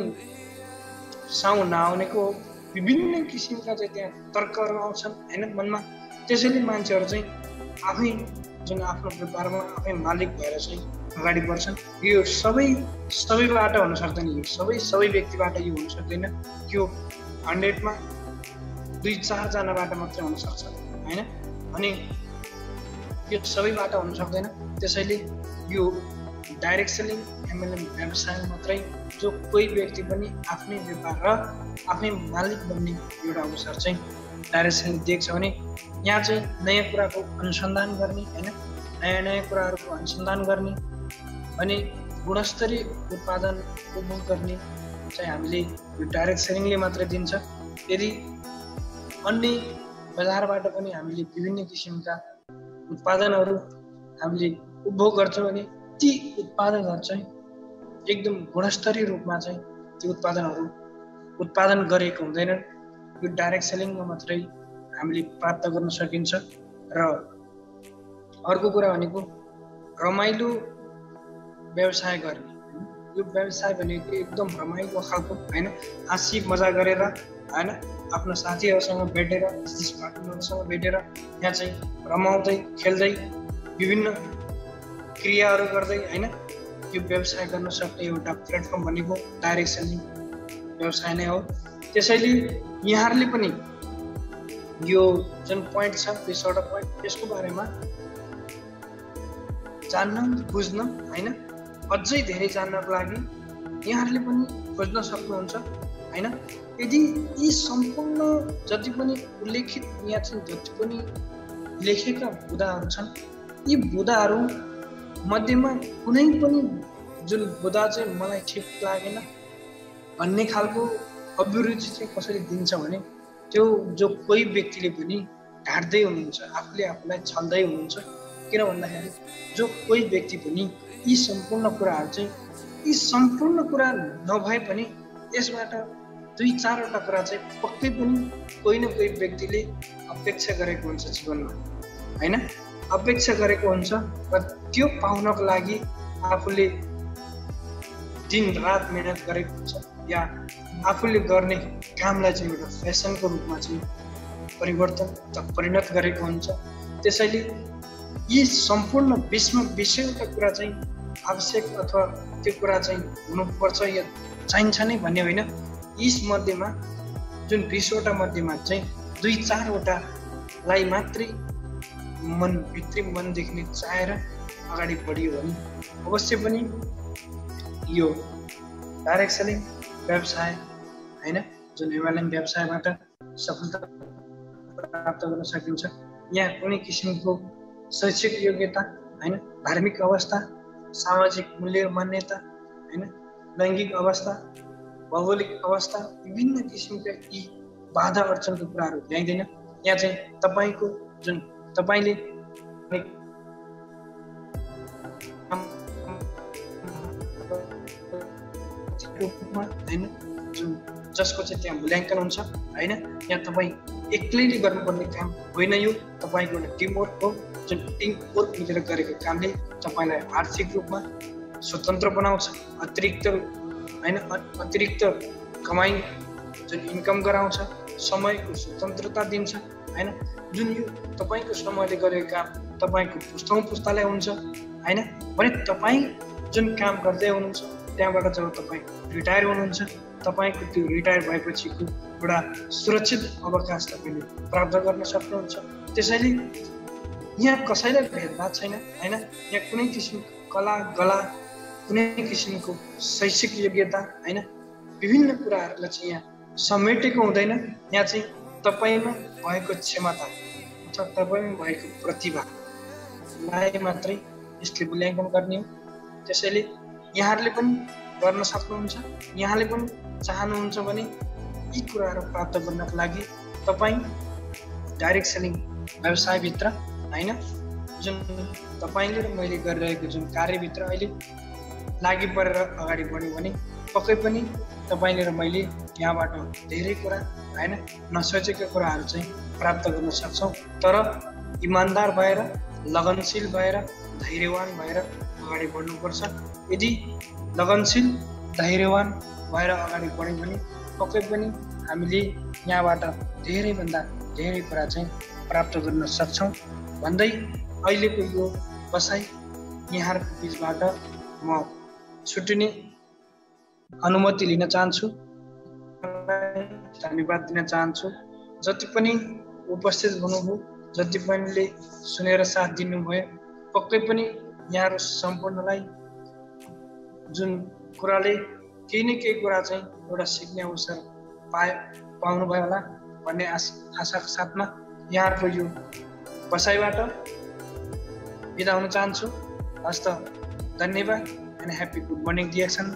साउ नआउनेको हो। विभिन्न किसिमका चाहिँ त्यहाँ तर्कहरू आउँछन् हैन मनमा। त्यसैले मान्छेहरू चाहिँ आफै जुन आफ्नो व्यापारमा आफै मालिक भएर चाहिँ अगाडि बढ्छन्। यो सबैबाट हुन सक्दैन, यो सबै व्यक्तिबाट यो हुन सक्दैन। यो 100 मा 2-4 जनाबाट मात्रै हुन सक्छ हैन। अनि यो सबैबाट हुन सक्दैन। त्यसैले यो डाइरेक्ट सेलिङ एमएलएम व्यवसाय मात्रै जो कोही व्यक्ति पनि आफ्नै व्यापार र आफै मालिक बन्ने एउटा अवसर चाहिँ डाइरेक्ट सेलिङ दिएको छ भने यहाँ चाहिँ नयाँ कुराको अनुसन्धान गर्ने हैन, नयाँ कुराहरूको अनुसन्धान गर्ने अनि गुणस्तरीय उत्पादन उपभोग गर्ने चाहिँ हामीले यो डाइरेक्ट सेलिङले मात्रै दिन्छ। यदि अन्य बजारबाट पनि हामीले विभिन्न किसिमका उत्पादनहरू हामीले उपभोग गर्छौँ भने ती उत्पादनहरू चाहिँ एकदम गुणस्तरीय रूपमा चाहिँ ती उत्पादनहरू उत्पादन गरेको हुँदैनन्। यो डाइरेक्ट सेलिङमा मात्रै हामीले प्राप्त गर्न सकिन्छ। र अर्को कुरा भनेको रमाइलो व्यवसाय गर्ने। यो व्यवसाय भनेको एकदम रमाइलो खालको होइन, हाँसी मजा गरेर होइन, आफ्नो साथीहरूसँग भेटेर बिजनेस पार्टनरहरूसँग भेटेर यहाँ चाहिँ रमाउँदै खेल्दै विभिन्न क्रियाहरू गर्दै होइन यो व्यवसाय गर्न सक्ने एउटा प्लेटफर्म भनेको डाइरेक्ट सेलिङ व्यवसाय नै हो। त्यसैले यहाँहरूले पनि यो जुन पोइन्ट छ 20वटा पोइन्ट यसको बारेमा जान्न बुझ्न होइन अझै धेरै जान्नको लागि यहाँहरूले पनि खोज्न सक्नुहुन्छ होइन। यदि यी सम्पूर्ण जति पनि उल्लेखित यहाँ छन्, जति पनि लेखेका बुदाहरू छन्, यी बुदाहरू मध्येमा कुनै पनि जुन बुदा चाहिँ मलाई ठिक लागेन भन्ने खालको अभिरुचि चाहिँ कसरी दिन्छ भने त्यो जो कोही व्यक्तिले पनि ढाँट्दै हुनुहुन्छ, आफूले आफूलाई छल्दै हुनुहुन्छ। किन भन्दाखेरि जो कोही व्यक्ति पनि यी सम्पूर्ण कुराहरू चाहिँ यी सम्पूर्ण कुरा नभए पनि यसबाट 2-4वटा कुरा चाहिँ पक्कै पनि कोही न कोही व्यक्तिले अपेक्षा गरेको हुन्छ जीवनमा होइन, अपेक्षा गरेको हुन्छ। र त्यो पाउनको लागि आफूले दिन रात मेहनत गरेको हुन्छ या आफूले गर्ने कामलाई चाहिँ एउटा फेसनको रूपमा चाहिँ परिणत गरेको हुन्छ। त्यसैले यी सम्पूर्ण 20वटा कुरा चाहिँ आवश्यक अथवा त्यो कुरा चाहिँ हुनुपर्छ या चाहिन्छ नै भन्ने होइन। यस मध्येमा जुन 20वटा मध्येमा चाहिँ 2-4वटालाई मात्रै भित्री मनदेखि नै चाहेर अगाडि बढियो भने अवश्य पनि यो डाइरेक्ट सेलिङ व्यवसाय होइन जुन MLM व्यवसायबाट सफलता प्राप्त गर्न सकिन्छ। यहाँ कुनै किसिमको शैक्षिक योग्यता होइन, धार्मिक अवस्था, सामाजिक मूल्य मान्यता होइन, लैङ्गिक अवस्था, भौगोलिक अवस्था, विभिन्न किसिमका यी बाधा अडचनको कुराहरू ल्याइँदैन। यहाँ चाहिँ तपाईँको जुन तपाईँले रूपमा होइन जुन जसको चाहिँ त्यहाँ मूल्याङ्कन हुन्छ होइन, यहाँ तपाईँ एक्लैले गर्नुपर्ने काम होइन। यो तपाईँको एउटा टिमवर्क हो। जुन टिमवर्क मिलेर गरेको कामले तपाईँलाई आर्थिक रूपमा स्वतन्त्र बनाउँछ, अतिरिक्त कमाइ जुन इन्कम गराउँछ, समयको स्वतन्त्रता दिन्छ होइन। जुन यो तपाईँको समयले गरेको काम तपाईँको पुस्ताले हुन्छ होइन भने तपाईँ जुन काम गर्दै हुनुहुन्छ त्यहाँबाट जब तपाईँ रिटायर हुनुहुन्छ तपाईँको त्यो रिटायर भएपछिको एउटा सुरक्षित अवकाश तपाईँले प्राप्त गर्न सक्नुहुन्छ। त्यसैले यहाँ कसैलाई भेदभाव छैन होइन, यहाँ कुनै किसिमको कला गला कुनै किसिमको शैक्षिक योग्यता होइन, विभिन्न कुराहरूलाई चाहिँ यहाँ समेटेको हुँदैन। यहाँ चाहिँ तपाईँमा भएको क्षमता अथवा तपाईँमा भएको प्रतिभालाई मात्रै यसले मूल्याङ्कन गर्ने हो। त्यसैले यहाँहरूले पनि गर्न सक्नुहुन्छ। यहाँले पनि चाहनुहुन्छ भने यी कुराहरू प्राप्त गर्नको लागि तपाईँ डाइरेक्ट सेलिङ व्यवसायभित्र होइन जुन तपाईँले र मैले गरिरहेको जुन कार्यभित्र अहिले लागि परेर अगाडि बढ्यो भने पक्कै पनि तपाईँले र मैले यहाँबाट धेरै कुरा होइन नसोचेका कुराहरू चाहिँ प्राप्त गर्न सक्छौँ। तर इमान्दार भएर, लगनशील भएर, धैर्यवान भएर अगाडि बढ्नुपर्छ। यदि लगनशील धैर्यवान भएर अगाडि बढ्यौँ भने पक्कै पनि हामीले यहाँबाट धेरैभन्दा धेरै कुरा चाहिँ प्राप्त गर्न सक्छौँ भन्दै अहिलेको यो बसाइ यहाँहरूको बिचबाट म छुट्टिने अनुमति लिन चाहन्छु, धन्यवाद दिन चाहन्छु। जति पनि उपस्थित हुनुभयो, जति पनिले सुनेर साथ दिनुभयो, पक्कै पनि यहाँहरू सम्पूर्णलाई जुन कुराले केही न केही कुरा चाहिँ एउटा सिक्ने अवसर पाउनुभयो होला भन्ने आशाको साथमा यहाँहरूको यो बसाइबाट बिदा हुन चाहन्छु। हस्त धन्यवाद and happy good morning DXN.